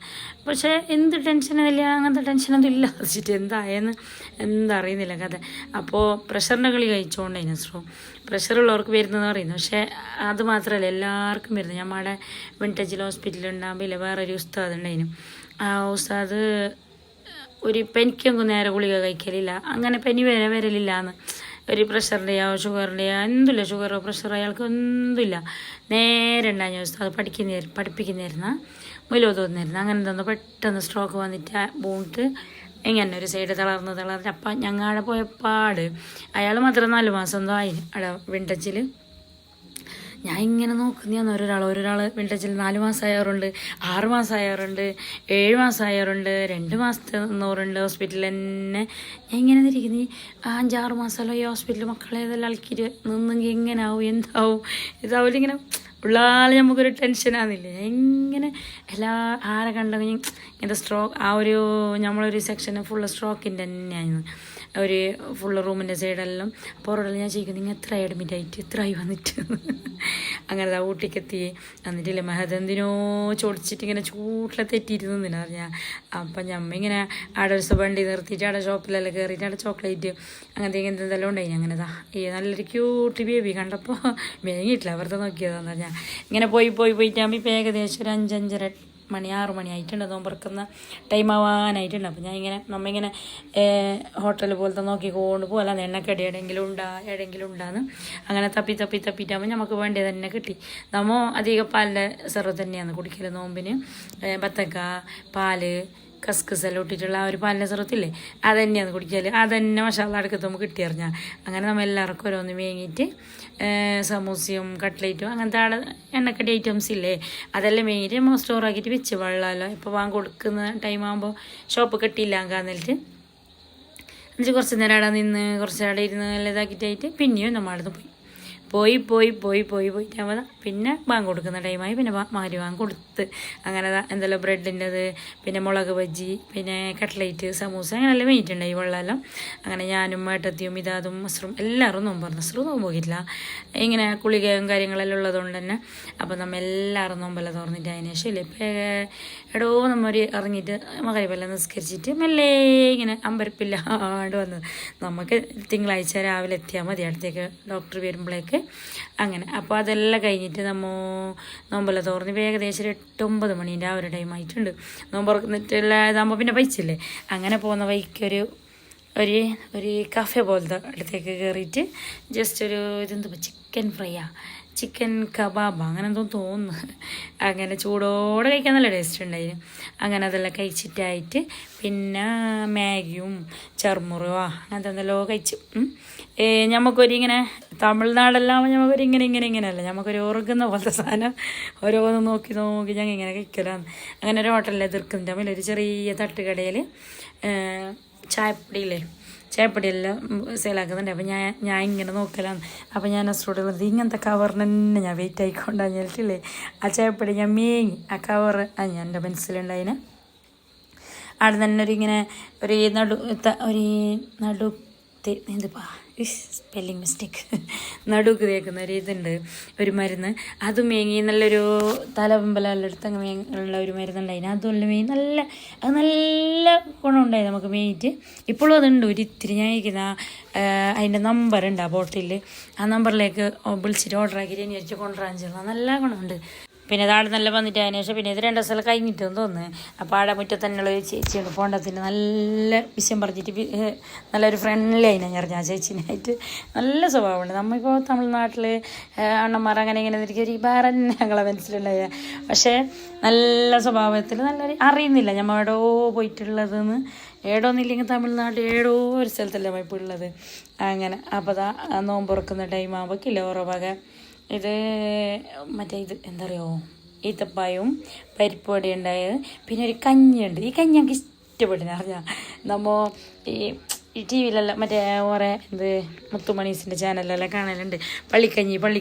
പക്ഷേ എന്ത് ടെൻഷനില്ല അങ്ങനത്തെ ടെൻഷനൊന്നും ഇല്ല വെച്ചിട്ട് എന്താ അറിയുന്നില്ല കഥ. അപ്പോൾ പ്രഷറിൻ്റെ കളി കഴിച്ചുകൊണ്ടേന് അസ്ത്രം പ്രഷറുള്ളവർക്ക് വരുന്നതെന്ന് പറയുന്നത്. പക്ഷേ അത് മാത്രമല്ല എല്ലാവർക്കും വരുന്നത്. ഞമ്മടെ വിൻടേജിൽ ഹോസ്പിറ്റലുണ്ടാകുമ്പോൾ വേറൊരു ഉസ്താദ് ഉണ്ടായിരുന്നു. ആ ഉസ്താദ് ഒരു പനിക്കൊന്നും നേരെ ഗുളിക കഴിക്കലില്ല അങ്ങനെ പനി വരലില്ലാന്ന്. ഒരു പ്രഷറിൻ്റെയോ ഷുഗറിൻ്റെയോ എന്തില്ല ഷുഗറോ പ്രഷറോ അയാൾക്ക് ഒന്നുമില്ല. നേരെ ഉണ്ടായ ഉസ്താദ് പഠിപ്പിക്കുന്നായിരുന്ന മുലോ തോന്നുന്നായിരുന്നു. അങ്ങനെ തന്നെ പെട്ടെന്ന് സ്ട്രോക്ക് വന്നിട്ട് ബോണിട്ട് ഇങ്ങനെ ഒരു സൈഡ് തളർന്ന് അപ്പം ഞങ്ങളുടെ പോയപ്പാട് അയാൾ മാത്രം 4 മാസം എന്തോ ആയി അവിടെ വിൻടച്ചിൽ. ഞാൻ ഇങ്ങനെ നോക്കുന്നതാണ് ഒരാൾ വിൻടച്ചിൽ 4 മാസമായവരുണ്ട് 6 മാസമായവരുണ്ട് 7 മാസമായവരുണ്ട് 2 മാസത്തെ നിന്നവരുണ്ട്. ഹോസ്പിറ്റലിൽ തന്നെ ഞാൻ ഇങ്ങനെ ഇരിക്കുന്നു 5-6 മാസമല്ലോ ഈ ഹോസ്പിറ്റലിൽ മക്കളെ ഇതെല്ലാം അളക്കിയിട്ട് നിന്നെങ്കിൽ എങ്ങനെ ആവും എന്താവും ഇതാവില്ല ഇങ്ങനെ ഉള്ളാൽ നമുക്കൊരു ടെൻഷനാകുന്നില്ലേ. ഇങ്ങനെ ആരെ കണ്ടെങ്കിൽ ഇങ്ങനത്തെ സ്ട്രോക്ക് നമ്മളൊരു സെക്ഷന് ഫുള്ള് സ്ട്രോക്കിൻ്റെ തന്നെയായിരുന്നു ഒരു ഫുള്ള് റൂമിൻ്റെ സൈഡെല്ലാം. അപ്പോൾ അവരോടെല്ലാം ഞാൻ ചോദിക്കും നിങ്ങൾ എത്രയായി അഡ്മിറ്റ് ആയിട്ട് എത്രയായി വന്നിട്ട് അങ്ങനെ ഊട്ടിക്കെത്തി എന്നിട്ടില്ലേ മഹതെന്തിനോ ചോദിച്ചിട്ട് ഇങ്ങനെ ചൂട്ടിലെ തെറ്റിയിരുന്നില്ല പറഞ്ഞാൽ. അപ്പം ഞമ്മ ഇങ്ങനെ അവിടെ ഒരു വണ്ടി നിർത്തിയിട്ട് അവിടെ ഷോപ്പിലെല്ലാം കയറിയിട്ട് അവിടെ ചോക്ലേറ്റ് അങ്ങനത്തെ എന്തെല്ലാം ഉണ്ടായി. അങ്ങനെതാ ഈ നല്ലൊരു ക്യൂട്ട് ബേബി കണ്ടപ്പോൾ വേങ്ങിയിട്ടില്ല വെറുതെ നോക്കിയതാന്ന് പറഞ്ഞാൽ. ഇങ്ങനെ പോയിട്ടാകുമ്പോൾ ഇപ്പോൾ ഏകദേശം ഒരു 5-5:30 മണി 6 മണി ആയിട്ടുണ്ട്. നോമ്പറക്കുന്ന ടൈം ആവാനായിട്ടുണ്ട്. അപ്പോൾ ഞാൻ നമ്മളിങ്ങനെ ഹോട്ടൽ പോലത്തെ നോക്കിക്കൊണ്ട് പോകലാന്ന് എണ്ണക്കടി എവിടെയെങ്കിലും ഉണ്ടാന്ന് അങ്ങനെ തപ്പിട്ടാകുമ്പോൾ നമുക്ക് വേണ്ടത് തന്നെ കിട്ടി. നമ്മൾ അധികം പാലിൻ്റെ സെർവ് തന്നെയാണ് കുടിക്കൽ നോമ്പിന്. ബത്തക്ക പാല് കസ്കസെല്ലാം ഇട്ടിട്ടുള്ള ആ ഒരു പാലിൻ്റെ സെറത്തില്ലേ അത് തന്നെയാണ് കുടിക്കൽ. അത് തന്നെ മസാല അടുക്കത്തുമ്പോൾ കിട്ടിയറിഞ്ഞാൽ അങ്ങനെ നമ്മൾ എല്ലാവർക്കും ഓരോന്ന് വേങ്ങിയിട്ട് സമൂസയും കട്ട്ലേറ്റും അങ്ങനത്തെ ആടെ എണ്ണക്കടി ഐറ്റംസ് ഇല്ലേ അതെല്ലാം വേങ്ങിയിട്ട് നമ്മൾ സ്റ്റോറാക്കിയിട്ട് വെച്ച് വെള്ളമല്ലോ ഇപ്പോൾ കൊടുക്കുന്ന ടൈമാകുമ്പോൾ ഷോപ്പ് കെട്ടിയില്ലാന്നിട്ട് എന്നിട്ട് കുറച്ച് നേരം അവിടെ നിന്ന് കുറച്ച് അവിടെ ഇരുന്ന് എല്ലാം ഇതാക്കിയിട്ടായിട്ട് പിന്നെയും നമ്മൾ അവിടെ നിന്ന് പോയിട്ടാകുമ്പോൾ പിന്നെ ബാങ്ക് കൊടുക്കുന്ന ടൈമായി. പിന്നെ മാരി ബാങ്ക് കൊടുത്ത് അങ്ങനെ എന്തെല്ലാം ബ്രെഡിൻ്റെത്, പിന്നെ മുളക് ബജ്ജി, പിന്നെ കട്ട്ലേറ്റ്, സമൂസ അങ്ങനെല്ലാം വേണ്ടിയിട്ടുണ്ടായി വെള്ളമെല്ലാം. അങ്ങനെ ഞാനും ഏട്ടത്തിയും ഇതാതും മസ്റും എല്ലാവരും നോമ്പ് പോകില്ല, ഇങ്ങനെ കുളികയും കാര്യങ്ങളെല്ലാം ഉള്ളതുകൊണ്ട് തന്നെ. അപ്പോൾ നമ്മൾ എല്ലാവരും നോമ്പെല്ലാം തുറന്നിട്ട് അതിന് ശേഷം ഇല്ലേ എടോ നമ്മൾ ഇറങ്ങിയിട്ട് മകരിപ്പെല്ലാം നിസ്കരിച്ചിട്ട് മെല്ലെ ഇങ്ങനെ അമ്പരപ്പില്ലാണ്ട് വന്നത്. നമുക്ക് തിങ്കളാഴ്ച രാവിലെ എത്തിയാൽ മതി അടുത്തേക്ക് ഡോക്ടർ വരുമ്പോഴേക്ക്. അങ്ങനെ അപ്പോൾ അതെല്ലാം കഴിഞ്ഞിട്ട് നോമ്പെല്ലാം തുറന്ന് ഏകദേശം ഒരു 8-9 മണീൻ്റെ ആ ഒരു ടൈം ആയിട്ടുണ്ട്. നോമ്പ് തുറന്നിട്ടുള്ള ഇതാകുമ്പോൾ പിന്നെ പൈസയില്ലേ. അങ്ങനെ പോകുന്ന വഴിക്കൊരു ഒരു കഫേ പോലത്തെ അടുത്തേക്ക് കയറിയിട്ട് ജസ്റ്റ് ഒരു ഇതെന്താ ചിക്കൻ ഫ്രൈയാ, ചിക്കൻ കബാബ അങ്ങനെ എന്തോ തോന്നുന്നു. അങ്ങനെ ചൂടോടെ കഴിക്കാൻ നല്ല ടേസ്റ്റ് ഉണ്ടായിരുന്നു. അങ്ങനെ അതെല്ലാം കഴിച്ചിട്ടായിട്ട് പിന്നെ മാഗിയും ചർമുറുവാ അങ്ങനത്തെ എന്തെല്ലോ കഴിച്ചു. നമുക്കൊരിങ്ങനെ തമിഴ്നാടെല്ലാം നമുക്കൊരു ഇങ്ങനെയല്ല, നമുക്കൊരു ഉറങ്ങുന്ന പോലത്തെ സാധനം ഓരോന്ന് നോക്കി ഞങ്ങൾ ഇങ്ങനെ കഴിക്കലാണ്. അങ്ങനെ ഒരു ഹോട്ടലിൽ എതിർക്കുന്നുണ്ട് തമ്മിൽ ഒരു ചെറിയ തട്ടുകടയിൽ ചായപ്പൊടിയെല്ലാം സെയിലാക്കുന്നുണ്ട്. അപ്പോൾ ഞാൻ ഇങ്ങനെ നോക്കലാണ്. അപ്പോൾ ഞാൻ അസ്രോട് പറഞ്ഞത് ഇങ്ങനത്തെ കവറിന് തന്നെ ഞാൻ വെയിറ്റ് ആയിക്കൊണ്ടാണ് ഞാനിട്ടില്ലേ ആ ചായപ്പൊടി ഞാൻ മേങ്ങി ആ കവറ് ഞാൻ എൻ്റെ മനസ്സിലുണ്ടായിന്. അവിടെ തന്നെ ഒരു നടു എന്തിപ്പാ സ്പെല്ലിങ് മിസ്റ്റേക്ക് നടുക്ക് തേക്കുന്ന ഒരു ഇതുണ്ട്, ഒരു മരുന്ന്. അത് മേങ്ങി നല്ലൊരു തലവമ്പലെല്ലാം എടുത്ത് അങ്ങ് ഉള്ള ഒരു മരുന്നുണ്ടായിന്. അതുമല്ല നല്ല ഗുണമുണ്ടായി നമുക്ക് മേങ്ങിയിട്ട്. ഇപ്പോഴും അതുണ്ട് ഒരിത്തിരി. ഞാൻ ഇരിക്കുന്ന അതിൻ്റെ നമ്പറുണ്ട് ആ ബോട്ടിലിൽ, ആ നമ്പറിലേക്ക് വിളിച്ചിട്ട് ഓർഡർ ആക്കിയിട്ട് ഇനി വെച്ച് കൊണ്ടുവരാൻ ചെയ്യണം. നല്ല ഗുണമുണ്ട്. പിന്നെ അതാടെ നല്ല വന്നിട്ട് അതിന് ശേഷം പിന്നെ ഇത് 2 ദിവസം കഴിഞ്ഞിട്ടെന്ന് തോന്നുന്നു. അപ്പോൾ ആടെ മുറ്റത്ത് തന്നെയുള്ള ഒരു ചേച്ചിയുണ്ട് പോണ്ടത്തിന്, നല്ല വിഷയം പറഞ്ഞിട്ട് നല്ലൊരു ഫ്രണ്ട്ലി ആയിനാ ഞാൻ ആ ചേച്ചിനായിട്ട്. നല്ല സ്വഭാവമുണ്ട്. നമ്മളിപ്പോൾ തമിഴ്നാട്ടിൽ അണ്ണന്മാർ അങ്ങനെ ഇങ്ങനെ ഒരു വേറെ ഞങ്ങളെ മനസ്സിലുണ്ടായ, പക്ഷേ നല്ല സ്വഭാവത്തിൽ നല്ലൊരു അറിയുന്നില്ല നമ്മൾ എവിടെയോ പോയിട്ടുള്ളതെന്ന്. ഏടോന്നില്ലെങ്കിൽ തമിഴ്നാട് ഏടോ ഒരു സ്ഥലത്തല്ലേ ഇപ്പോൾ ഉള്ളത്. അങ്ങനെ അപ്പോൾ അതാ നോമ്പ് തുറക്കുന്ന ടൈം ആകുമ്പോൾ കിലോറ വക ഇത് ഇത് എന്താ പറയുക ഈത്തപ്പായും പരിപ്പ് വട ഉണ്ടായത്. പിന്നെ ഒരു കഞ്ഞിയുണ്ട്. ഈ കഞ്ഞി ഞങ്ങൾക്ക് ഇഷ്ടപ്പെടുന്ന അറിഞ്ഞാൽ ഈ ടി വിയിലെല്ലാം ഓരോ മുത്തുമണീസിൻ്റെ ചാനലിലെല്ലാം കാണലുണ്ട്. പള്ളിക്കഞ്ഞി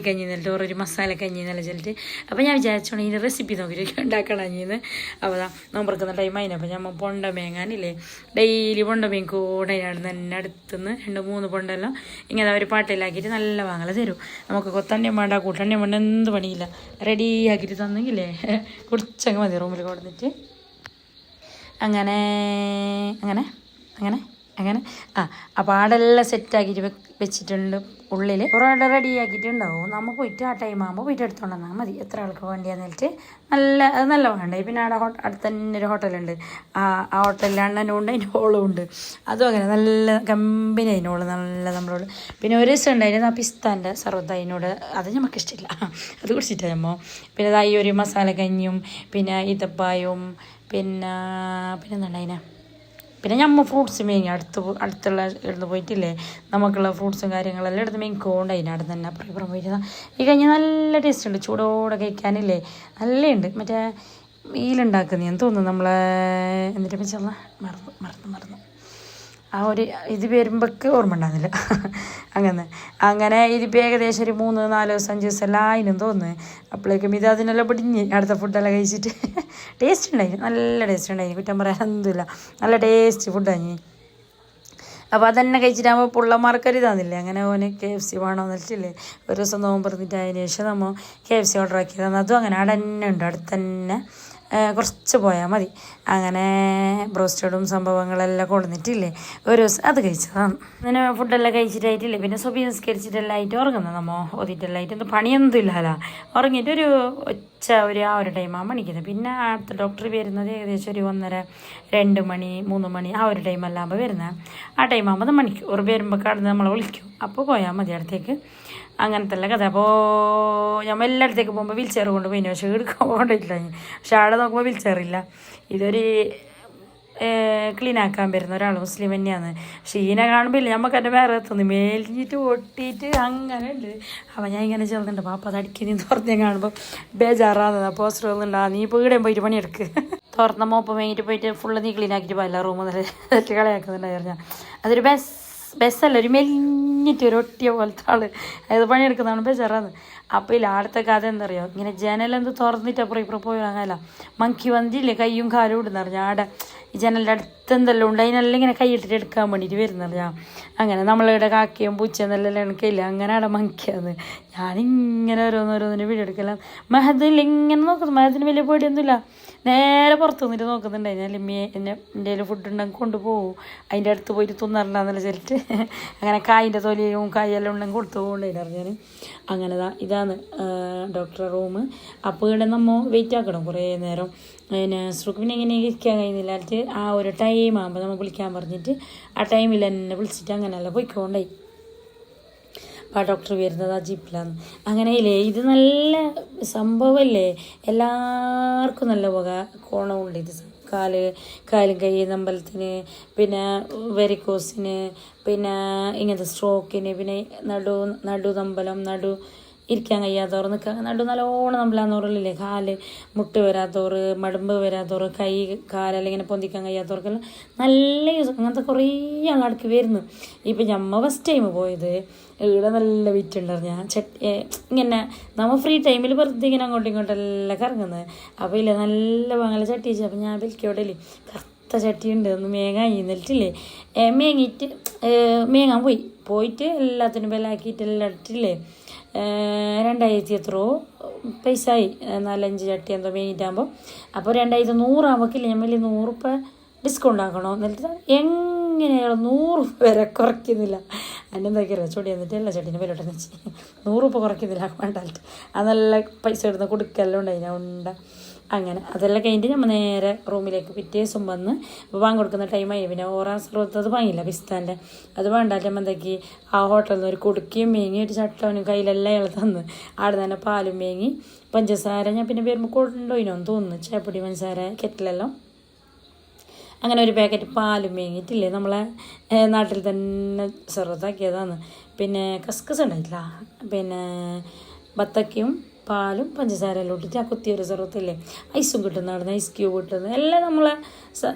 എന്നിട്ട് ഓരോ മസാലക്കഞ്ഞി എന്നെല്ലാം ചെല്ലിട്ട്. അപ്പോൾ ഞാൻ വിചാരിച്ചോണം ഇതിൻ്റെ റെസിപ്പി നോക്കിയിട്ട് ഉണ്ടാക്കണമെന്ന്. അപ്പോൾ നോമ്പറക്കുന്ന ടൈം അതിനപ്പോൾ നമ്മൾ പൊണ്ട മേങ്ങാനില്ലേ ഡെയിലി പൊണ്ട മേങ്ങൂടെ തന്നെ അടുത്തുനിന്ന് 2-3 പൊണ്ടെല്ലാം ഇങ്ങനെ ഒരു പാട്ടിലാക്കിയിട്ട് നല്ല വാങ്ങല തരും. നമുക്ക് കൊത്തണ്ടിയും വേണ്ട കൂട്ടണ്ടിയും വേണ്ട എന്ത് പണിയില്ല, റെഡി ആക്കിയിട്ട് തന്നെങ്കിലേ കുടിച്ചങ്ങ് മതി റൂമിൽ കൊടുത്തിട്ട്. അങ്ങനെ അപ്പോൾ ആടെല്ലാം സെറ്റാക്കിയിട്ട് വെച്ചിട്ടുണ്ട്. ഉള്ളിൽ പൊറോട്ട റെഡി ആക്കിയിട്ടുണ്ടാവും. നമ്മൾ പോയിട്ട് ആ ടൈം ആകുമ്പോൾ പോയിട്ട് എടുത്തുകൊണ്ട് വന്നാൽ മതി, എത്ര ആൾക്ക് വേണ്ടിയാന്ന് വെച്ചിട്ട്. നല്ല വേണ്ടേ. പിന്നെ അവിടെ അടുത്ത് തന്നെ ഒരു ഹോട്ടലുണ്ട്. ആ ഹോട്ടലിൽ അണ്ണനും ഉണ്ട്, അതിൻ്റെ ഹോളും ഉണ്ട്. അതും അങ്ങനെ നല്ല കമ്പനി അതിനോട് നല്ല നമ്മളോട്. പിന്നെ ഒരു ദിവസം ഉണ്ടായിരുന്നു ആ പിസ്താൻ്റെ സർവത്ത് അതിനോട്, അത് നമുക്ക് ഇഷ്ടമില്ല, അത് കുടിച്ചിട്ടാണ് നമ്മൾ. പിന്നെ അതായി ഒരു മസാല കഞ്ഞിയും പിന്നെ ഈത്തപ്പായും പിന്നെന്താണ്ടതിനെ പിന്നെ നമ്മൾ ഫ്രൂട്ട്സ് മേങ്ങി അടുത്തുള്ള എടുത്ത് പോയിട്ടില്ലേ നമുക്കുള്ള ഫ്രൂട്ട്സും കാര്യങ്ങളെല്ലാം എടുത്ത് മേങ്ങിക്കൊണ്ട് അതിനടുത്ത് തന്നെ അപ്പുറം പോയിട്ട് ഈ കഴിഞ്ഞാൽ നല്ല ടേസ്റ്റ് ഉണ്ട്. ചൂടോടെ കഴിക്കാനില്ലേ നല്ലുണ്ട്. ഈലുണ്ടാക്കുന്നതെന്ന് തോന്നുന്നു നമ്മളെ എന്നിട്ട് വെച്ചാൽ മറന്നു ആ ഒരു ഇത് വരുമ്പോഴേക്ക് ഓർമ്മ ഉണ്ടാകുന്നില്ല. അങ്ങനെ ഇതിപ്പോൾ ഏകദേശം ഒരു 3-4 ദിവസം 5 ദിവസം എല്ലാം ആയിനും തോന്നുന്നു. അപ്പോഴേക്കും ഇത് അതിനെല്ലാം പിടിഞ്ഞ് അടുത്ത ഫുഡെല്ലാം കഴിച്ചിട്ട് ടേസ്റ്റ് ഉണ്ടായിരുന്നു, നല്ല ടേസ്റ്റ് ഉണ്ടായിരുന്നു, കുറ്റം പറയാനൊന്നുമില്ല, നല്ല ടേസ്റ്റ് ഫുഡാണ്. അപ്പോൾ അതന്നെ കഴിച്ചിട്ടാകുമ്പോൾ പിള്ളമാർക്കൊരു ഇതാന്നില്ലേ, അങ്ങനെ ഓന് KFC വേണമെന്ന് വെച്ചിട്ടില്ലേ. ഒരു ദിവസം നോമ്പ് പറഞ്ഞിട്ട് അതിന് ശേഷം നമ്മൾ KFC ഓർഡർ ആക്കിയതാണ്. അതും അങ്ങനെ അവിടെ തന്നെ ഉണ്ട്, അടുത്ത് തന്നെ കുറച്ച് പോയാൽ മതി. അങ്ങനെ ബ്രോസ്റ്റഡും സംഭവങ്ങളെല്ലാം കൊണ്ടുവന്നിട്ടില്ലേ ഒരു ദിവസം അത് കഴിച്ചതാണ്. അങ്ങനെ ഫുഡെല്ലാം കഴിച്ചിട്ടായിട്ടില്ലേ. പിന്നെ സുബി നിസ്കരിച്ചിട്ടെല്ലാം ആയിട്ട് ഉറങ്ങുന്നത് നമ്മൾ ഓതിട്ടെല്ലാം ആയിട്ട് ഒന്നും പണിയൊന്നും ഇല്ലല്ലോ. ഉറങ്ങിയിട്ട് ഒരു ആ ഒരു ടൈമാണ് മണിക്കുന്നത്. പിന്നെ അടുത്ത ഡോക്ടർ വരുന്നത് ഏകദേശം ഒരു 1:30-2 മണി 3 മണി ആ ഒരു ടൈമെല്ലാം ആകുമ്പോൾ വരുന്നത്. ആ ടൈം ആകുമ്പോൾ മണിക്കൂർ വരുമ്പോൾ കടന്ന് നമ്മളെ വിളിക്കും, അപ്പോൾ പോയാൽ മതി അടുത്തേക്ക്. അങ്ങനത്തെ അല്ല കഥ. അപ്പോൾ നമ്മൾ എല്ലായിടത്തേക്ക് പോകുമ്പോൾ വീൽ ചെയർ കൊണ്ട് പോയിന്, പക്ഷേ കൊണ്ടിട്ടില്ല. പക്ഷെ അവിടെ നോക്കുമ്പോൾ വീൽ ചെയറില്ല. ഇതൊരു ക്ലീൻ ആക്കാൻ വരുന്ന ഒരാൾ മുസ്ലിം തന്നെയാണ്. ക്ഷീണ കാണുമ്പോൾ ഇല്ല നമുക്ക് എൻ്റെ വേറെ എത്തുന്നു മേലിഞ്ഞിട്ട് ഒട്ടിയിട്ട് അങ്ങനെ ഉണ്ട്. അപ്പോൾ ഞാൻ ഇങ്ങനെ ചെറുതുണ്ട് പാപ്പ അത് അടിക്കുന്നതെന്ന് പറഞ്ഞ് കാണുമ്പോൾ ബേജാറാകുന്നത്. പോസ്റ്റർ ഒന്നുണ്ടാ നീ ഇപ്പോൾ ഇവിടെയും പോയിട്ട് പണിയെടുക്ക്, തുറന്ന മോപ്പ് മേങ്ങിയിട്ട് പോയിട്ട് ഫുള്ള് നീ ക്ലീൻ ആക്കിയിട്ട് പോയില്ല റൂം നല്ല കളയാക്കുന്നുണ്ടായിരുന്നു. അതൊരു ബെസ്റ്റ് ബസ്സല്ല ഒരു മെലിഞ്ഞിട്ട് ഒരു ഒട്ടിയ പോലത്തെ ആള് അതായത് പണിയെടുക്കുന്നതാണ് ബേജാറാന്ന്. അപ്പോൾ ഇല്ല അടുത്ത കഥ എന്താ പറയുക, ഇങ്ങനെ ജനലെന്ത് തുറന്നിട്ട് അപ്പുറം ഇപ്പുറം പോയി വാങ്ങാല മങ്കി വന്നില്ലേ കയ്യും കാലും ഇടുന്ന പറഞ്ഞാൽ ആടെ ഈ ജനലിൻ്റെ അടുത്ത് എന്തെല്ലാം ഉണ്ട് അതിനെല്ലാം ഇങ്ങനെ കൈയിട്ടിട്ട് എടുക്കാൻ വേണ്ടിയിട്ട് വരുന്ന പറഞ്ഞാൽ അങ്ങനെ നമ്മളിവിടെ കാക്കയും പൂച്ച എന്നെല്ലാം എണക്കയില്ല അങ്ങനെ അവിടെ മങ്കിയാന്ന്. ഞാനിങ്ങനെ ഓരോന്നോരോന്നിന് വീഡിയോ എടുക്കലാം. മഹദിൽ ഇങ്ങനെ നോക്കുന്നു, മഹദിന് വലിയ പേടിയൊന്നുമില്ല, നേരെ പുറത്ത് നിന്നിട്ട് നോക്കുന്നുണ്ടായി. എൻ്റെ കയ്യിൽ ഫുഡ് ഉണ്ടെങ്കിൽ കൊണ്ടുപോകും, അതിൻ്റെ അടുത്ത് പോയിട്ട് തിന്നറില്ലാന്നല്ല ചെല്ലിട്ട് അങ്ങനെ കായിൻ്റെ തൊലിയും കായെല്ലാം ഉണ്ടെങ്കിൽ കൊടുത്തു പോകണ്ടായിരുന്നു ഞാൻ. അങ്ങനെ ഇതാണ് ഡോക്ടറെ റൂം. അപ്പോൾ ഇവിടെ നമ്മൾ വെയിറ്റ് ആക്കണം കുറേ നേരം. പിന്നെ സ്ട്രോക്ക് പിന്നെ ഇങ്ങനെ ഇരിക്കാൻ കഴിയുന്നില്ല. എന്നിട്ട് ആ ഒരു ടൈം ആകുമ്പോൾ നമ്മൾ വിളിക്കാൻ പറഞ്ഞിട്ട് ആ ടൈമിൽ എന്നെ വിളിച്ചിട്ട് അങ്ങനെയല്ല പോയിക്കൊണ്ടായി. അപ്പോൾ ആ ഡോക്ടർ വരുന്നത് ആ ജീപ്പിലാണ്. അങ്ങനെയില്ലേ ഇത് നല്ല സംഭവമല്ലേ, എല്ലാവർക്കും നല്ല കോണമുണ്ട് ഇത്. കാലും കൈ നമ്പലത്തിന്, പിന്നെ വെരിക്കോസിന്, പിന്നെ ഇങ്ങനത്തെ സ്ട്രോക്കിന്, പിന്നെ നടുനമ്പലം, ഇരിക്കാൻ കഴിയാത്തവർ, നടു നല്ലോണം നമ്പലാന്നവരില്ലേ, കാല് മുട്ട് വരാത്തവർ, മടുമ്പ് വരാത്തവർ, കാലെല്ലാം ഇങ്ങനെ പൊന്തിക്കാൻ കഴിയാത്തവർക്കെല്ലാം നല്ല യൂസ്. അങ്ങനത്തെ കുറേ ആളടക്ക് വരുന്നു. ഇപ്പം ഞമ്മ ഫസ്റ്റ് ടൈം പോയത് ഇവിടെ നല്ല വിറ്റുണ്ടായിരുന്നു. ഞാൻ ഇങ്ങനെ നമ്മൾ ഫ്രീ ടൈമിൽ വെറുതെ ഇങ്ങനെ അങ്ങോട്ടും ഇങ്ങോട്ടെല്ലാം കറങ്ങുന്നത്. അപ്പോൾ ഇല്ല നല്ല വാങ്ങല ചട്ടി വെച്ചു. അപ്പം ഞാൻ വിൽക്കോടല്ലേ കറുത്ത ചട്ടിയുണ്ട്, ഒന്ന് മേങ്ങാൻ എന്നിട്ടില്ലേ മേങ്ങിയിട്ട് മേങ്ങാൻ പോയിട്ട് എല്ലാത്തിനും ബലാക്കിയിട്ട് എല്ലാം ഇട്ടില്ലേ 2000 എത്രയോ പൈസ ആയി. 4-5 ചട്ടി എന്തോ മേങ്ങിയിട്ടാകുമ്പോൾ. അപ്പോൾ 2100 ആകുമ്പോഴേക്കില്ല ഞാൻ വലിയ 100 രൂപ ഡിസ്കൗണ്ട് ആക്കണോ എന്നിട്ട് എങ്ങനെയാണ് 100 വരെ കുറയ്ക്കുന്നില്ല. അതിനെന്താക്കിയറിയാം ചൊടി എന്നിട്ട് എല്ലാ ചട്ടീൻ്റെ വിലട്ടെന്ന് വെച്ച് 100 രൂപ കുറയ്ക്കുന്നില്ല വേണ്ടായിട്ട്. അത് നല്ല പൈസ ഇടുന്ന കൊടുക്കെല്ലാം ഉണ്ടായി ഞാൻ ഉണ്ട്. അങ്ങനെ അതെല്ലാം കഴിഞ്ഞിട്ട് നമ്മൾ നേരെ റൂമിലേക്ക് പിറ്റേ ദിവസം വന്ന് വാങ്ങി കൊടുക്കുന്ന ടൈമായി. പിന്നെ സർവത്ത് വാങ്ങിയില്ല പിസ്താൻ്റെ, അത് വേണ്ടായിട്ട് നമ്മൾ എന്താക്കി ആ ഹോട്ടലിൽ നിന്ന് ഒരു കുടുക്കിയും മേങ്ങി ഒരു ചട്ടവനും കയ്യിലെല്ലാം ഇയാൾ തന്ന് ആടെ തന്നെ പാലും മേങ്ങി പഞ്ചസാര ഞാൻ പിന്നെ വരുമ്പോൾ കൊണ്ടുപോയിനോന്ന് തോന്നുന്നു, ചേപ്പൊടി പഞ്ചസാര കെറ്റിലെല്ലാം. അങ്ങനെ ഒരു പാക്കറ്റ് പാലും മേങ്ങിയിട്ടില്ലേ നമ്മളെ നാട്ടിൽ തന്നെ സർവത്താക്കിയതാണ്. പിന്നെ കസ്കസ് ഉണ്ടായിട്ടില്ല, പിന്നെ ബത്തക്കയും പാലും പഞ്ചസാരയെല്ലാം ഇട്ടിട്ട് ആ കുത്തിയൊരു സർവത്തില്ലേ ഐസും കിട്ടുന്നതാണ്, ഐസ് ക്യൂബ് കിട്ടുന്നത് എല്ലാം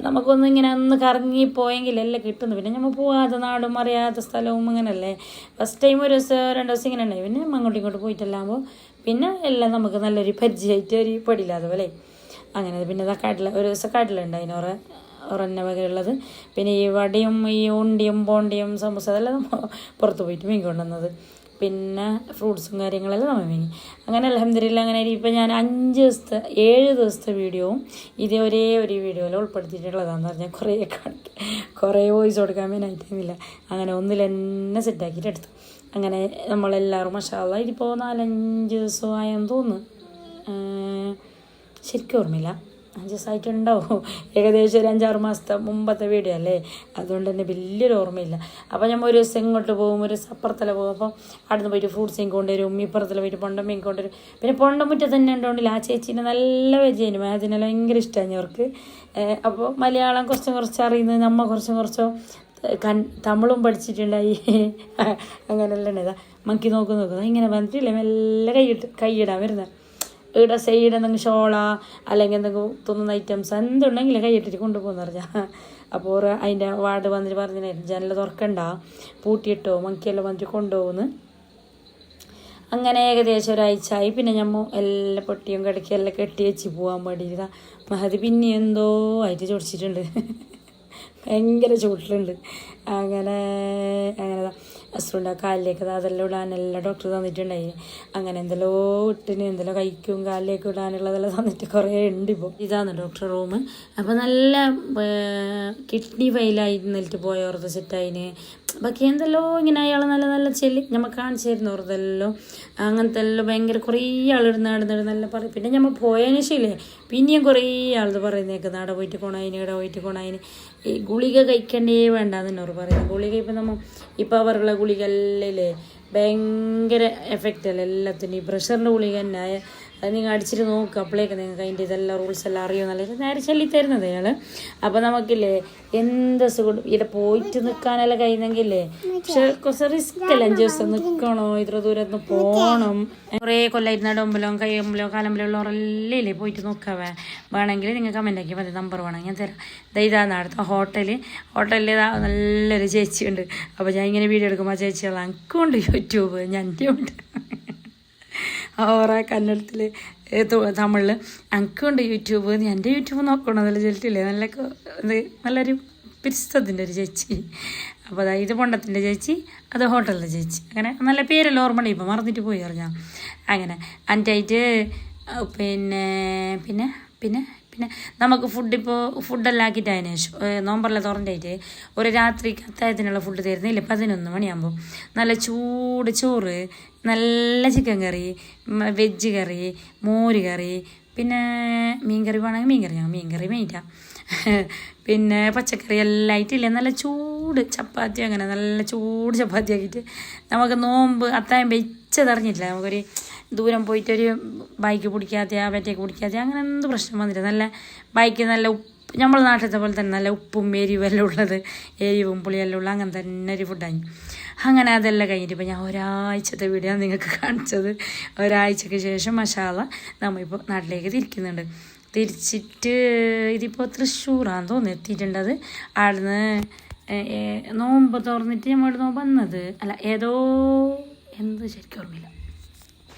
നമുക്കൊന്നും ഇങ്ങനെ ഒന്ന് കറങ്ങിപ്പോയെങ്കിൽ എല്ലാം കിട്ടുന്നു. പിന്നെ നമ്മൾ പോകാത്ത നാടും അറിയാത്ത സ്ഥലവും അങ്ങനെയല്ലേ. ഫസ്റ്റ് ടൈം ഒരു ദിവസം 2 ദിവസം ഇങ്ങനെ ഉണ്ടായി. പിന്നെ അങ്ങോട്ടും ഇങ്ങോട്ട് പോയിട്ടെല്ലാകുമ്പോൾ പിന്നെ എല്ലാം നമുക്ക് നല്ലൊരു പരിചയമായിട്ട് ഒരു പടിയില്ലാതെ പോലെ അങ്ങനെ. പിന്നെ ഒരു ദിവസം കടലുണ്ടായിന് ഒരെണ്ണ വകയുള്ളത്. പിന്നെ ഈ വടിയും ഈ ഉണ്ടിയും ബോണ്ടിയും സമൂസ അതെല്ലാം നമ്മൾ പുറത്ത് പോയിട്ട് മീൻ കൊണ്ടുവന്നത്. പിന്നെ ഫ്രൂട്ട്സും കാര്യങ്ങളെല്ലാം നമ്മൾ വാങ്ങി. അങ്ങനെ അൽഹംദുലില്ലാ അങ്ങനെ. ഇപ്പം ഞാൻ 7 ദിവസത്തെ വീഡിയോവും ഇതേ ഒരേ ഒരു വീഡിയോയിൽ ഉൾപ്പെടുത്തിയിട്ടുള്ളതാണെന്ന് പറഞ്ഞാൽ കുറേ വോയിസ് കൊടുക്കാൻ വേണ്ടിയിട്ടില്ല. അങ്ങനെ ഒന്നിൽ തന്നെ സെറ്റാക്കിയിട്ട് എടുത്തു. അങ്ങനെ നമ്മളെല്ലാവരും മാഷാ അല്ലാഹ് ഇതിപ്പോൾ 4-5 ദിവസമായെന്ന് തോന്നുന്നു, ശരിക്കും ഓർമ്മയില്ല, 5 ദിവസമായിട്ടുണ്ടാവും. ഏകദേശം ഒരു 5-6 മാസത്തെ മുമ്പത്തെ വീഡിയോ അല്ലേ, അതുകൊണ്ട് തന്നെ വലിയൊരു ഓർമ്മയില്ല. അപ്പോൾ നമ്മൾ ഒരു ദിവസം ഇങ്ങോട്ട് പോകും, ഒരു ദിവസം അപ്പുറത്തല പോകും. അപ്പോൾ അവിടെ നിന്ന് പോയിട്ട് ഫ്രൂട്ട്സ് കൊണ്ടുവരും, ഇപ്പുറത്തിൽ പോയിട്ട് പൊണ്ടം കൊണ്ടുവരും. പിന്നെ പൊണ്ടമുറ്റത്ത് തന്നെ ഉണ്ടോണ്ടില്ല ആ ചേച്ചീനെ നല്ല വെജേനും അതിനെല്ലാം ഭയങ്കര ഇഷ്ടമാണ് അവർക്ക്. അപ്പോൾ മലയാളം കുറച്ച് അറിയുന്നത് നമ്മൾ കുറച്ചോ തമിഴും പഠിച്ചിട്ടുണ്ടായി. അങ്ങനെല്ലാം ഉണ്ടായതാ മങ്കി നോക്കുന്നത് ഇങ്ങനെ വന്നിട്ടില്ലേ മെല്ലെ കൈയിടാൻ വരുന്നത്. ഇവിടെ സൈഡ് എന്തെങ്കിലും ഷോള അല്ലെങ്കിൽ എന്തെങ്കിലും തിന്നുന്ന ഐറ്റംസ് എന്തുണ്ടെങ്കിൽ കൈയിട്ടിട്ട് കൊണ്ടുപോകുന്ന പറഞ്ഞാൽ. അപ്പോൾ അതിൻ്റെ വാർഡ് വന്നിട്ട് പറഞ്ഞിട്ടുണ്ടായിരുന്നു ജനൽ തുറക്കണ്ട പൂട്ടിയിട്ടോ മങ്കിയെല്ലാം വന്നിട്ട് കൊണ്ടുപോകുന്നു. അങ്ങനെ ഏകദേശം ഒരാഴ്ചയായി. പിന്നെ ഞമ്മ എല്ലാ പൊട്ടിയും കിടക്കിയെല്ലാം കെട്ടി വെച്ച് പോകാൻ വേണ്ടിയിട്ട് മഹതി പിന്നെ എന്തോ ആയിട്ട് ചൊടിച്ചിട്ടുണ്ട്, ഭയങ്കര ചൂട്ടിലുണ്ട്. അങ്ങനെ അസുഖം കാലിലേക്ക് അതെല്ലാം ഇടാനെല്ലാം ഡോക്ടർ തന്നിട്ടുണ്ടായി. അങ്ങനെ എന്തെല്ലോ ഇട്ടിന് എന്തെല്ലോ കൈക്കും കാലിലേക്ക് ഇടാനുള്ളതെല്ലാം തന്നിട്ട് കുറേ ഉണ്ട്. ഇപ്പോൾ ഇതാണ് ഡോക്ടർ റൂം. അപ്പോൾ നല്ല കിഡ്നി ഫെയിലായിരുന്നിട്ട് പോയവർക്ക് സെറ്റായിന്. ബാക്കി എന്തെല്ലോ ഇങ്ങനെ അയാൾ നല്ല ചെല്ലി നമ്മൾ കാണിച്ചു തരുന്നവർക്കെല്ലോ അങ്ങനത്തെ എല്ലാം ഭയങ്കര കുറേ ആളിടുന്ന നല്ല പറയും. പിന്നെ നമ്മൾ പോയതിന് ശരിയല്ലേ പിന്നെയും കുറേ ആളത് പറയുന്നേക്കുന്നത് അവിടെ പോയിട്ട് കൊണായിന് ഈ ഗുളിക കഴിക്കണ്ടേ വേണ്ടാന്ന് അവർ പറയുന്നത്. ഗുളിക ഇപ്പം അവരുള്ള ഗുളിക അല്ലേ ഭയങ്കര എഫക്റ്റ് അല്ല എല്ലാത്തിനും. ഈ പ്രഷറിൻ്റെ ഗുളിക തന്നെ അത് നിങ്ങൾ അടിച്ചിട്ട് നോക്കുക, അപ്പോഴേക്ക് നിങ്ങൾക്ക് അതിൻ്റെ ഇതെല്ലാം റൂൾസ് എല്ലാം അറിയുമെന്നല്ല നേരെ ചൊല്ലി തരുന്നത് അയാൾ. അപ്പോൾ നമുക്കില്ലേ എന്ത് സുഖം ഇവിടെ പോയിട്ട് നിൽക്കാനെല്ലാം കഴിയുന്നെങ്കിലേ, പക്ഷെ കുറച്ച് റിസ്ക് അല്ല, 5 ദിവസം നിൽക്കണോ, ഇത്ര ദൂരത്ത് പോകണം. കുറേ കൊല്ലമായിട്ട് നടുമ്പലോ കൈയുമ്പലോ കാലമ്പലോ ഉള്ളവരെല്ലാം പോയിട്ട് നോക്കാവേ. വേണമെങ്കിൽ നിങ്ങൾ കമൻ്റ് ആക്കി മതി, നമ്പർ വേണം ഞാൻ തരാം. ഇതാണ് അടുത്ത ഹോട്ടലിൽ നല്ലൊരു ചേച്ചിയുണ്ട്. അപ്പോൾ ഞാൻ ഇങ്ങനെ വീഡിയോ എടുക്കുമ്പോൾ ആ ചേച്ചിയുള്ള എനിക്കുണ്ട് യൂട്യൂബ്, ഞാൻ എൻ്റെ ഉണ്ട് ഓറ കന്നഡത്തിൽ തമിഴിൽ എനിക്കുണ്ട് യൂട്യൂബ്. എൻ്റെ യൂട്യൂബ് നോക്കണം നല്ല ചെല്ലിട്ടില്ലേ, നല്ലൊരു പിരിസ്തത്തിൻ്റെ ഒരു ചേച്ചി. അപ്പോൾ അതായത് ഇത് പൊണ്ടത്തിൻ്റെ ചേച്ചി, അത് ഹോട്ടലിലെ ചേച്ചി, അങ്ങനെ നല്ല പേരെല്ലാം ഓർമ്മ ഉണ്ട്, ഇപ്പം മറന്നിട്ട് പോയി അറിഞ്ഞാൽ. അങ്ങനെ അൻ്റായിട്ട് പിന്നെ പിന്നെ പിന്നെ പിന്നെ നമുക്ക് ഫുഡെല്ലാം ആക്കിയിട്ട് അതിന് ശേഷം നോമ്പെല്ലാം തുറന്നിട്ടായിട്ട് ഒരു രാത്രിക്ക് അത്താഴത്തിനുള്ള ഫുഡ് തരുന്നില്ല 11 മണിയാകുമ്പോൾ നല്ല ചൂട് ചോറ്, നല്ല ചിക്കൻ കറി, വെജ് കറി, മോര് കറി, പിന്നെ മീൻ കറി വേണമെങ്കിൽ മീൻ കറി മെയിറ്റാണ്, പിന്നെ പച്ചക്കറി എല്ലാം ആയിട്ടില്ല നല്ല ചൂട് ചപ്പാത്തി, അങ്ങനെ നല്ല ചൂട് ചപ്പാത്തി ആക്കിയിട്ട് നമുക്ക് നോമ്പ് അത്താഴം വെച്ചതറിഞ്ഞിട്ടില്ല. നമുക്കൊരു ദൂരം പോയിട്ടൊരു ബൈക്ക് പിടിക്കാതെ മറ്റേക്ക് പിടിക്കാതെ അങ്ങനെ എന്ത് പ്രശ്നം വന്നില്ല. നല്ല ബൈക്ക് നല്ല നമ്മളെ നാട്ടിലത്തെ പോലെ തന്നെ നല്ല ഉപ്പും എരിവും എല്ലാം ഉള്ളത്, എരിവും പുളിയെല്ലാം ഉള്ള അങ്ങനെ തന്നെ ഒരു ഫുഡായി. അങ്ങനെ അതെല്ലാം കഴിഞ്ഞിട്ട് ഇപ്പോൾ ഞാൻ ഒരാഴ്ചത്തെ വീഡിയോ നിങ്ങൾക്ക് കാണിച്ചത്. ഒരാഴ്ചയ്ക്ക് ശേഷം മഷാല നമ്മളിപ്പോൾ നാട്ടിലേക്ക് തിരിക്കുന്നുണ്ട്. തിരിച്ചിട്ട് ഇതിപ്പോൾ തൃശ്ശൂറാന്ന് തോന്നുന്നു എത്തിയിട്ടുണ്ടത്. അവിടുന്ന് നോമ്പ് തുറന്നിട്ട് നമ്മൾ വന്നത് അല്ല, എന്ത് ശരിക്കും ഓർമ്മയില്ല,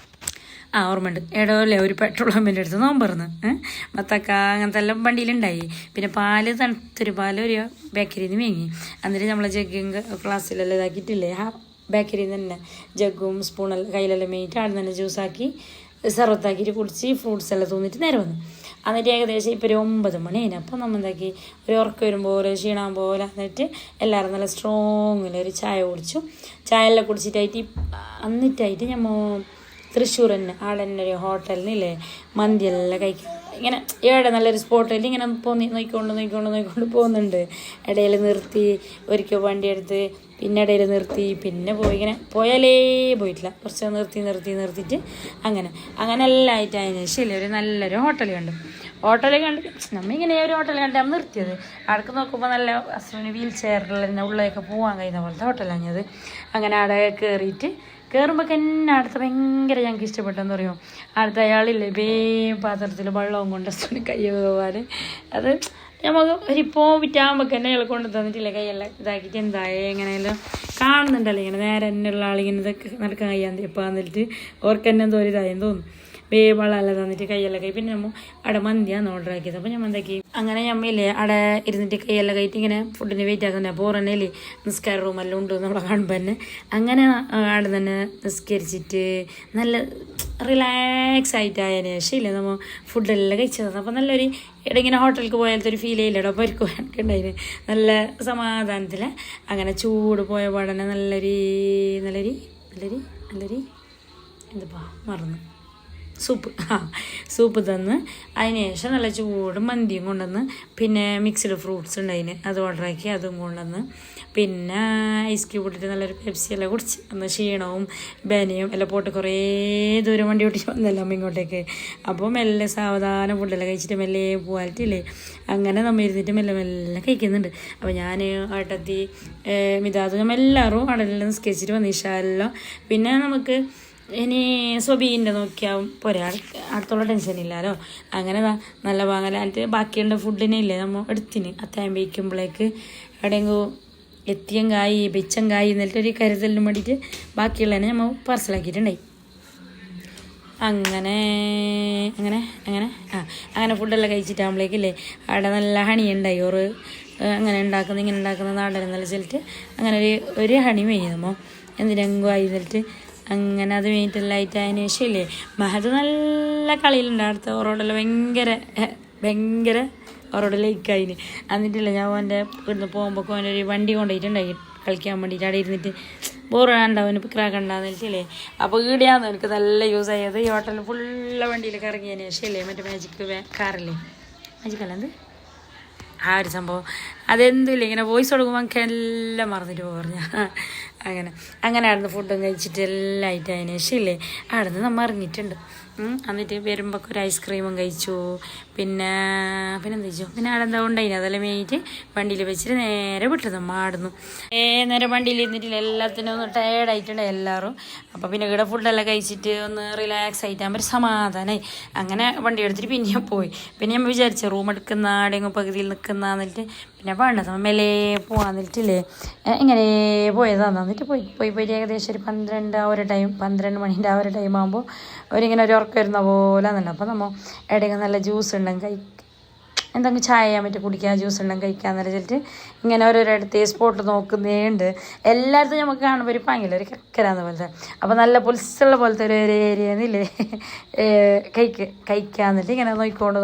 ഓർമ്മയുണ്ട്, അല്ലേ ഒരു പെട്രോൾ പമ്പിൻ്റെ അടുത്ത് നോമ്പറന്ന് മത്തക്ക അങ്ങനത്തെ എല്ലാം വണ്ടിയിലുണ്ടായി. പിന്നെ പാല് തണുത്തൊരു പാല് ഒരു ബേക്കറിയിൽ നിന്ന് വാങ്ങി. എന്നിട്ട് നമ്മളെ ജഗ്ഗും ഗ്ലാസ്സിലെല്ലാം ഇതാക്കിയിട്ടില്ലേ, ആ ബേക്കറിയിൽ നിന്ന് തന്നെ ജഗ്ഗും സ്പൂണെല്ലാം കയ്യിലെല്ലാം മേങ്ങിയിട്ട് അവിടെ തന്നെ ജ്യൂസാക്കി സർവത്താക്കിയിട്ട് കുടിച്ച് ഫ്രൂട്ട്സ് എല്ലാം തോന്നിയിട്ട് നേരെ വന്നു. എന്നിട്ട് ഏകദേശം ഇപ്പോൾ ഒരു 9 മണി കഴിഞ്ഞു. അപ്പോൾ നമ്മൾ എന്താക്കി, ഒരു ഉറക്കം വരുമ്പോൾ ഒരു ക്ഷീണം പോലെ എന്നിട്ട് എല്ലാവരും നല്ല സ്ട്രോങ്ങിലൊരു ചായ കുടിച്ചു. ചായ എല്ലാം കുടിച്ചിട്ടായിട്ട് എന്നിട്ടായിട്ട് നമ്മൾ തൃശ്ശൂർ തന്നെ ആടെ തന്നെ ഒരു ഹോട്ടലിൽ നിന്നില്ലേ മന്തിയെല്ലാം കഴിക്കും. ഇങ്ങനെ ഏടെ നല്ലൊരു സ്പോട്ടിൽ ഇങ്ങനെ നോക്കിക്കൊണ്ട് പോകുന്നുണ്ട്. ഇടയിൽ നിർത്തി ഒരിക്കൽ വണ്ടി എടുത്ത് പിന്നെ ഇടയിൽ നിർത്തി പിന്നെ പോയി, ഇങ്ങനെ പോയിട്ടില്ല, കുറച്ച് നിർത്തിയിട്ട് അങ്ങനെ എല്ലാം ആയിട്ട് അതിന് ശരി ഒരു നല്ലൊരു ഹോട്ടൽ കണ്ട് നമ്മളിങ്ങനെ ഒരു ഹോട്ടൽ കണ്ടാൽ നിർത്തിയത്. അവിടേക്ക് നോക്കുമ്പോൾ നല്ല ഹസ്ബൻഡ് വീൽ ചെയറിൽ തന്നെ ഉള്ളിലേക്ക് പോകാൻ കഴിയുന്ന പോലത്തെ ഹോട്ടലാണ് അത്. അങ്ങനെ അവിടെ കയറുമ്പോൾ തന്നെ അടുത്ത ഭയങ്കര ഞങ്ങൾക്ക് ഇഷ്ടപ്പെട്ടെന്ന് പറയുമോ, അടുത്ത അയാളില്ലേ പാത്രത്തിൽ വെള്ളവും കൊണ്ട് കൈ പോകാൻ, അത് നമുക്ക് ഒരിപ്പോൾ വിറ്റാകുമ്പോൾ തന്നെ അയാൾ കൊണ്ട് തന്നിട്ടില്ലേ കൈയെല്ലാം ഇതാക്കിയിട്ട് എന്തായേ എങ്ങനെയെല്ലാം കാണുന്നുണ്ടല്ലോ, ഇങ്ങനെ നേരെ തന്നെയുള്ള ആളിങ്ങനെ ഇതൊക്കെ നടക്കാൻ കഴിയാൻ ഇപ്പോൾ വന്നിട്ട് ഓർക്ക് തന്നെ എന്തോ ഇതായെന്ന് തോന്നുന്നു. വെള്ളമെല്ലാം തന്നിട്ട് കൈയെല്ലാം കൈ. പിന്നെ നമ്മൾ അവിടെ മന്തിയാണ് ഓർഡർ ആക്കിയത്. അപ്പോൾ ഞാൻ എന്താക്കി, അങ്ങനെ ഞമ്മയില്ലേ അവിടെ ഇരുന്നിട്ട് കൈയെല്ലാം കഴിയിട്ട് ഇങ്ങനെ ഫുഡിന് വെയിറ്റ് ആക്കുന്നത്. അപ്പോൾ ഉറനേലേ നിസ്കാര റൂമെല്ലാം ഉണ്ട് നമ്മളെ കാണുമ്പോൾ തന്നെ. അങ്ങനെ അവിടെ തന്നെ നിസ്കരിച്ചിട്ട് നല്ല റിലാക്സ് ആയിട്ടായതിനു ശേഷം ഇല്ലേ നമ്മൾ ഫുഡെല്ലാം കഴിച്ചത്. അപ്പോൾ നല്ലൊരു ഇടയിങ്ങനെ ഹോട്ടലിലേക്ക് പോയാലത്തെ ഒരു ഫീൽ ചെയ്യില്ലടോ, അപ്പോൾ അവർക്ക് എനിക്കുണ്ടായിന് നല്ല സമാധാനത്തിൽ. അങ്ങനെ ചൂട് പോയ പാടനെ നല്ലൊരു എന്തിപ്പാ മറന്നു സൂപ്പ് തന്ന് അതിന് ശേഷം നല്ല ചൂട് മന്തിയും കൊണ്ടുവന്ന്, പിന്നെ മിക്സ്ഡ് ഫ്രൂട്ട്സ് ഉണ്ടായിന് അത് ഓർഡറാക്കി അതും കൊണ്ടുവന്ന്, പിന്നെ ഐസ് ക്യൂബ് ഇട്ടിട്ട് നല്ലൊരു പെപ്സി എല്ലാം കുടിച്ച് അന്ന് ക്ഷീണവും ബനയും എല്ലാം പോയിട്ട് കുറേ ദൂരം വണ്ടി ഓട്ടിച്ച് വന്നല്ലോ അമ്മ ഇങ്ങോട്ടേക്ക്. അപ്പോൾ മെല്ലെ സാവധാനം ഫുഡെല്ലാം കഴിച്ചിട്ട് മെല്ലെ പോകാനിട്ടില്ലേ. അങ്ങനെ നമ്മൾ ഇരുന്നിട്ട് മെല്ലെ കഴിക്കുന്നുണ്ട്. അപ്പോൾ ഞാൻ ഏട്ടത്തി മിതാദ് നമ്മൾ എല്ലാവരും അടലെല്ലാം നിസ്കരിച്ചിട്ട് വന്നു ഇഷാലെല്ലാം. പിന്നെ നമുക്ക് ഇനി സ്വബീൻ്റെ നോക്കിയാൽ പോരാ, അടുത്തുള്ള ടെൻഷനില്ലല്ലോ. അങ്ങനെ നല്ല വാങ്ങലായിട്ട് ബാക്കിയുള്ള ഫുഡിനെ ഇല്ലേ നമ്മൾ എടുത്തിന് അത്തായം വയ്ക്കുമ്പോഴേക്ക് എവിടെയെങ്കിലും എത്തിയങ്കായി വെച്ചങ്കായി എന്നിട്ടൊരു കരുതലിന് വേണ്ടിയിട്ട് ബാക്കിയുള്ളതിനെ നമ്മൾ പാർസലാക്കിയിട്ടുണ്ടായി. അങ്ങനെ ഫുഡെല്ലാം കഴിച്ചിട്ടാകുമ്പോഴേക്കില്ലേ അവിടെ നല്ല ഹണി ഉണ്ടായി. അങ്ങനെ ഇങ്ങനെ ഉണ്ടാക്കുന്ന നാടൻ നല്ല ചെല്ലിട്ട് അങ്ങനെ ഒരു ഹണി മേയുന്നമോ എന്തിനെങ്കും ആയി എന്നിട്ട് അങ്ങനെ അത് കഴിഞ്ഞിട്ടെല്ലാം ആയിട്ട് അതിന് ശേഷം ഇല്ലേ മഹത് നല്ല കളിയിലുണ്ട്. അടുത്ത ഓറോടെല്ലാം ഭയങ്കര ഓറോടെ ലൈക്കായിന്. എന്നിട്ടില്ല ഞാൻ അവൻ്റെ ഇവിടുന്ന് പോകുമ്പോൾ അവൻ്റെ ഒരു വണ്ടി കൊണ്ടുപോയിട്ടുണ്ടായി കളിക്കാൻ വേണ്ടിയിട്ട്. അവിടെ ഇരുന്നിട്ട് ബോറാണ്ടാവും പിക്രാക്കണ്ടാന്നില്ലേ. അപ്പോൾ ഈടെയാന്ന് എനിക്ക് നല്ല യൂസ് ആയത്. ഈ ഹോട്ടലിൽ ഫുള്ള് വണ്ടിയിൽ ഇറങ്ങിയതിന് ശേഷം ഇല്ലേ മറ്റേ മാജിക് കാറില്ലേ, മാജിക്കല്ല എന്ത് ആ ഒരു സംഭവം അതെന്തില്ല ഇങ്ങനെ വോയിസ് കൊടുക്കുമ്പോൾ എനിക്ക് എല്ലാം മറന്നിട്ട് പറഞ്ഞ അങ്ങനെ ആയിരുന്നു ഫുഡും കഴിച്ചിട്ട് എല്ലാം ആയിട്ട് അതിന് ശേഷം ഇല്ലേ അവിടെ നിന്ന് നമ്മൾ ഇറങ്ങിയിട്ടുണ്ട്. എന്നിട്ട് വരുമ്പോൾ ഒരു ഐസ്ക്രീമും കഴിച്ചു. പിന്നെന്താ കഴിച്ചു, പിന്നെ അവിടെ എന്താ ഉണ്ടായിന് അതെല്ലാം മേടിച്ച് വണ്ടിയിൽ വെച്ചിട്ട് നേരെ വിട്ടത് മാടുന്നു. നേരെ വണ്ടിയിൽ ഇരുന്നിട്ടില്ല, എല്ലാത്തിനും ഒന്ന് ടയേർഡായിട്ടുണ്ട് എല്ലാവരും. അപ്പോൾ പിന്നെ ഇവിടെ ഫുഡെല്ലാം കഴിച്ചിട്ട് ഒന്ന് റിലാക്സ് ആയിട്ടാകുമ്പോൾ ഒരു സമാധാനമായി. അങ്ങനെ വണ്ടി എടുത്തിട്ട് പിന്നെയും പോയി. പിന്നെ ഞാൻ വിചാരിച്ചു റൂം എടുക്കുന്ന ആടെങ്കിലും പകുതിയിൽ നിൽക്കുന്ന എന്നിട്ട് പിന്നെ വേണ്ടത് മേലേ പോവാന്നിട്ടില്ലേ ഇങ്ങനെ പോയതാന്ന്. എന്നിട്ട് പോയിട്ട് ഏകദേശം ഒരു 12 മണീൻ്റെ ആ ഒരു ടൈം ആകുമ്പോൾ അവരിങ്ങനെ ഒരു ഉറക്കം വരുന്ന പോലെ തന്നെ. അപ്പോൾ നമ്മൾ ഇടയ്ക്ക് നല്ല ജ്യൂസ് ഉണ്ടെങ്കിൽ എന്തെങ്കിലും ചായ മറ്റേ കുടിക്കാൻ ജ്യൂസ് ഉണ്ടെങ്കിൽ കഴിക്കാന്ന് വെച്ചിട്ട് ഇങ്ങനെ ഓരോരിടത്ത് സ്പോട്ട് നോക്കുന്നേ ഉണ്ട്. എല്ലായിടത്തും നമുക്ക് കാണുമ്പോൾ ഒരു ഭയങ്കര ഒരു കക്കരാന്ന് പോലത്തെ. അപ്പോൾ നല്ല പുൽസുള്ള പോലത്തെ ഒരു ഏരിയന്നില്ലേ കഴിക്കാന്നിട്ട് ഇങ്ങനെ നോക്കിക്കൊണ്ട്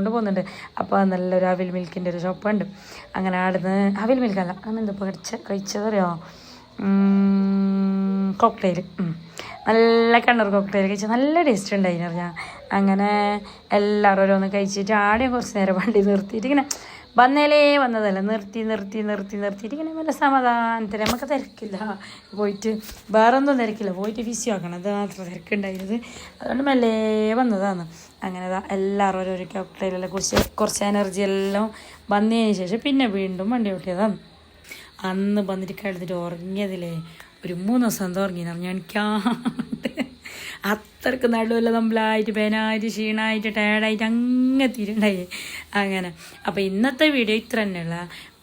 പോകുന്നുണ്ട്. അപ്പോൾ നല്ലൊരു അവിൽ മിൽക്കിൻ്റെ ഒരു ഷോപ്പുണ്ട്. അങ്ങനെ ആടുന്ന് അവിൽ മിൽക്കല്ല അന്നെന്തിപ്പോൾ കഴിച്ചതറിയോ, കോക്ടെയിൽ, നല്ല കണ്ണൂർ കോക്ടെയിൽ കഴിച്ച് നല്ല ടേസ്റ്റ് ഉണ്ടായിന് പറഞ്ഞാൽ. അങ്ങനെ എല്ലാവരും ഓരോന്ന് കഴിച്ചിട്ട് ആടെയും കുറച്ച് നേരം വണ്ടി നിർത്തിയിട്ട് ഇങ്ങനെ വന്നേലേ വന്നതല്ല നിർത്തിയിട്ട് ഇങ്ങനെ നല്ല സമാധാനത്തിന് നമുക്ക് തിരക്കില്ല, പോയിട്ട് വേറൊന്നും തിരക്കില്ല, പോയിട്ട് ഫിസിയോ ആക്കണം, അത് മാത്രം തിരക്കുണ്ടായിരുന്നത്. അതുകൊണ്ട് മെല്ലെ വന്നതാണ്. അങ്ങനെ എല്ലാവരും ഓരോരോ കോക്ടെയിലെല്ലാം കുറിച്ച് കുറച്ച് എനർജി എല്ലാം വന്നതിന് ശേഷം പിന്നെ വീണ്ടും വണ്ടി ഓട്ടിയതാണ്. അന്ന് വന്നിട്ട് കിടന്നിട്ട് ഉറങ്ങിയതില്ലേ ഒരു 3 ദിവസം എന്താ ഉറങ്ങിയെന്ന് പറഞ്ഞാൽ എനിക്കാണ്ട് അത്രക്ക് നടുവല്ല നമ്മളായിട്ട് പേനായിട്ട് ക്ഷീണമായിട്ട് ടയർഡായിട്ട് അങ്ങ് തീരുണ്ടായി. അങ്ങനെ അപ്പോൾ ഇന്നത്തെ വീഡിയോ ഇത്ര തന്നെയുള്ള.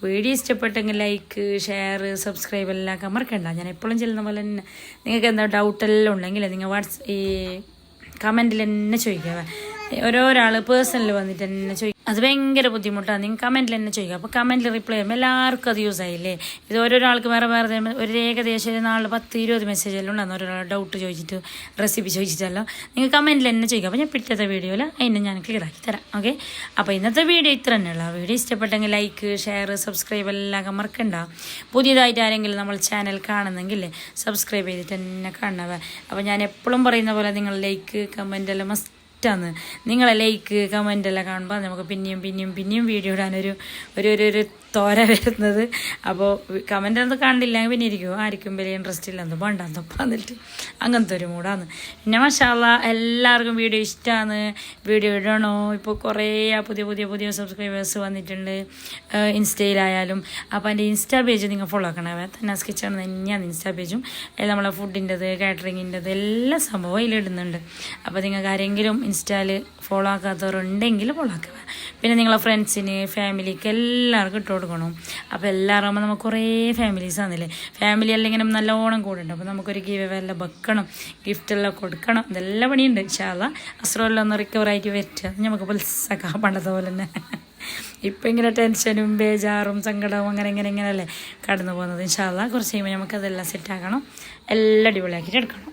വീഡിയോ ഇഷ്ടപ്പെട്ടെങ്കിൽ ലൈക്ക്, ഷെയർ, സബ്സ്ക്രൈബ് എല്ലാം മറക്കണ്ട. ഞാൻ എപ്പോഴും ചെല്ലുന്ന പോലെ തന്നെ നിങ്ങൾക്ക് എന്താ ഡൗട്ടെല്ലാം ഉണ്ടെങ്കിൽ നിങ്ങൾ കമൻറ്റിൽ തന്നെ ചോദിക്കുക. ഓരോരാൾ പേഴ്സണൽ വന്നിട്ട് തന്നെ ചോദിക്കും. അത് ഭയങ്കര ബുദ്ധിമുട്ടാണ്. നിങ്ങൾ കമൻറ്റിൽ തന്നെ ചോദിക്കുക. അപ്പോൾ കമൻറ്റിൽ റിപ്ലൈ ചെയ്യുമ്പോൾ എല്ലാവർക്കും അത് യൂസ് ആയില്ലേ. ഇത് ഓരോരാൾക്ക് വേറെ ഒരു ഏകദേശം ഒരു 10-20 മെസ്സേജെല്ലാം ഉണ്ടാകുന്ന ഓരോരാൾ ഡൗട്ട് ചോദിച്ചിട്ട് റെസിപ്പി ചോദിച്ചിട്ടല്ലോ. നിങ്ങൾ കമൻറ്റിൽ തന്നെ ചോദിക്കുക. അപ്പോൾ ഞാൻ പിറ്റത്തെ വീഡിയോയിൽ അതിനെ ഞാൻ ക്ലിയർ ആക്കി തരാം. ഓക്കെ, അപ്പോൾ ഇന്നത്തെ വീഡിയോ ഇത്ര തന്നെയുള്ള. വീഡിയോ ഇഷ്ടപ്പെട്ടെങ്കിൽ ലൈക്ക്, ഷെയർ, സബ്സ്ക്രൈബ് എല്ലാം മറക്കണ്ട. പുതിയതായിട്ട് ആരെങ്കിലും നമ്മൾ ചാനൽ കാണുന്നെങ്കിൽ സബ്സ്ക്രൈബ് ചെയ്തിട്ട് തന്നെ കാണണവ. അപ്പോൾ ഞാൻ എപ്പോഴും പറയുന്ന പോലെ നിങ്ങൾ ലൈക്ക്, കമൻ്റ് എല്ലാം മസ്റ്റാണ്. നിങ്ങളെ ലൈക്ക്, കമൻ്റ് എല്ലാം കാണുമ്പോൾ നമുക്ക് പിന്നെയും വീഡിയോ ഇടാനൊരു തോര വരുന്നത്. അപ്പോൾ കമൻ്റ് ഒന്നും കണ്ടില്ലെങ്കിൽ പിന്നെ ആർക്കും വലിയ ഇൻട്രസ്റ്റ് ഇല്ലെന്ന് വേണ്ടാന്നപ്പോൾ എന്നിട്ട് അങ്ങനത്തെ ഒരു മൂടാണ്. പിന്നെ മാഷാ അല്ലാ എല്ലാവർക്കും വീഡിയോ ഇഷ്ടമാണ്. വീഡിയോ ഇടണോ, ഇപ്പോൾ കുറേ പുതിയ സബ്സ്ക്രൈബേഴ്സ് വന്നിട്ടുണ്ട് ഇൻസ്റ്റയിലായാലും. അപ്പോൾ എൻ്റെ ഇൻസ്റ്റാ പേജ് നിങ്ങൾ ഫോളോ ആക്കണേ. തന്നാസ് കിച്ചൺ തന്നെയാണ് ഇൻസ്റ്റാ പേജും. നമ്മളെ ഫുഡിൻ്റെത്, കാറ്ററിങ്ങിൻ്റെത് എല്ലാ സംഭവം അതിലിടുന്നുണ്ട്. അപ്പോൾ നിങ്ങൾക്ക് ആരെങ്കിലും ഇൻസ്റ്റയിൽ ഫോളോ ആക്കാത്തവരുണ്ടെങ്കിൽ ഫോളോ ആക്കുക. പിന്നെ നിങ്ങളെ ഫ്രണ്ട്സിന്, ഫാമിലിക്ക് എല്ലാവർക്കും ഇട്ട് കൊടുക്കണം. അപ്പോൾ എല്ലാവരും ആകുമ്പോൾ നമുക്ക് കുറേ ഫാമിലീസ് ആണെന്നില്ലേ, ഫാമിലി അല്ലെങ്കിൽ നല്ലോണം കൂടുണ്ട്. അപ്പോൾ നമുക്കൊരു ഗീവെല്ലാം വെക്കണം, ഗിഫ്റ്റെല്ലാം കൊടുക്കണം, ഇതെല്ലാം പണിയുണ്ട്. ഇൻഷാ അല്ലാ അസ്റെല്ലാം ഒന്ന് റിക്കവറായിട്ട് വരട്ടെ. നമുക്ക് പൈസക്കാം പണ്ടത്തെ പോലെ തന്നെ. ഇപ്പം ഇങ്ങനെ ടെൻഷനും ബേജാറും സങ്കടവും ഇങ്ങനെയല്ലേ കടന്നു പോകുന്നത്. ഇൻഷാ അല്ലാ കുറച്ച് കഴിയുമ്പോൾ നമുക്കതെല്ലാം സെറ്റാക്കണം, എല്ലാം അടിപൊളിയാക്കിയിട്ട് എടുക്കണം.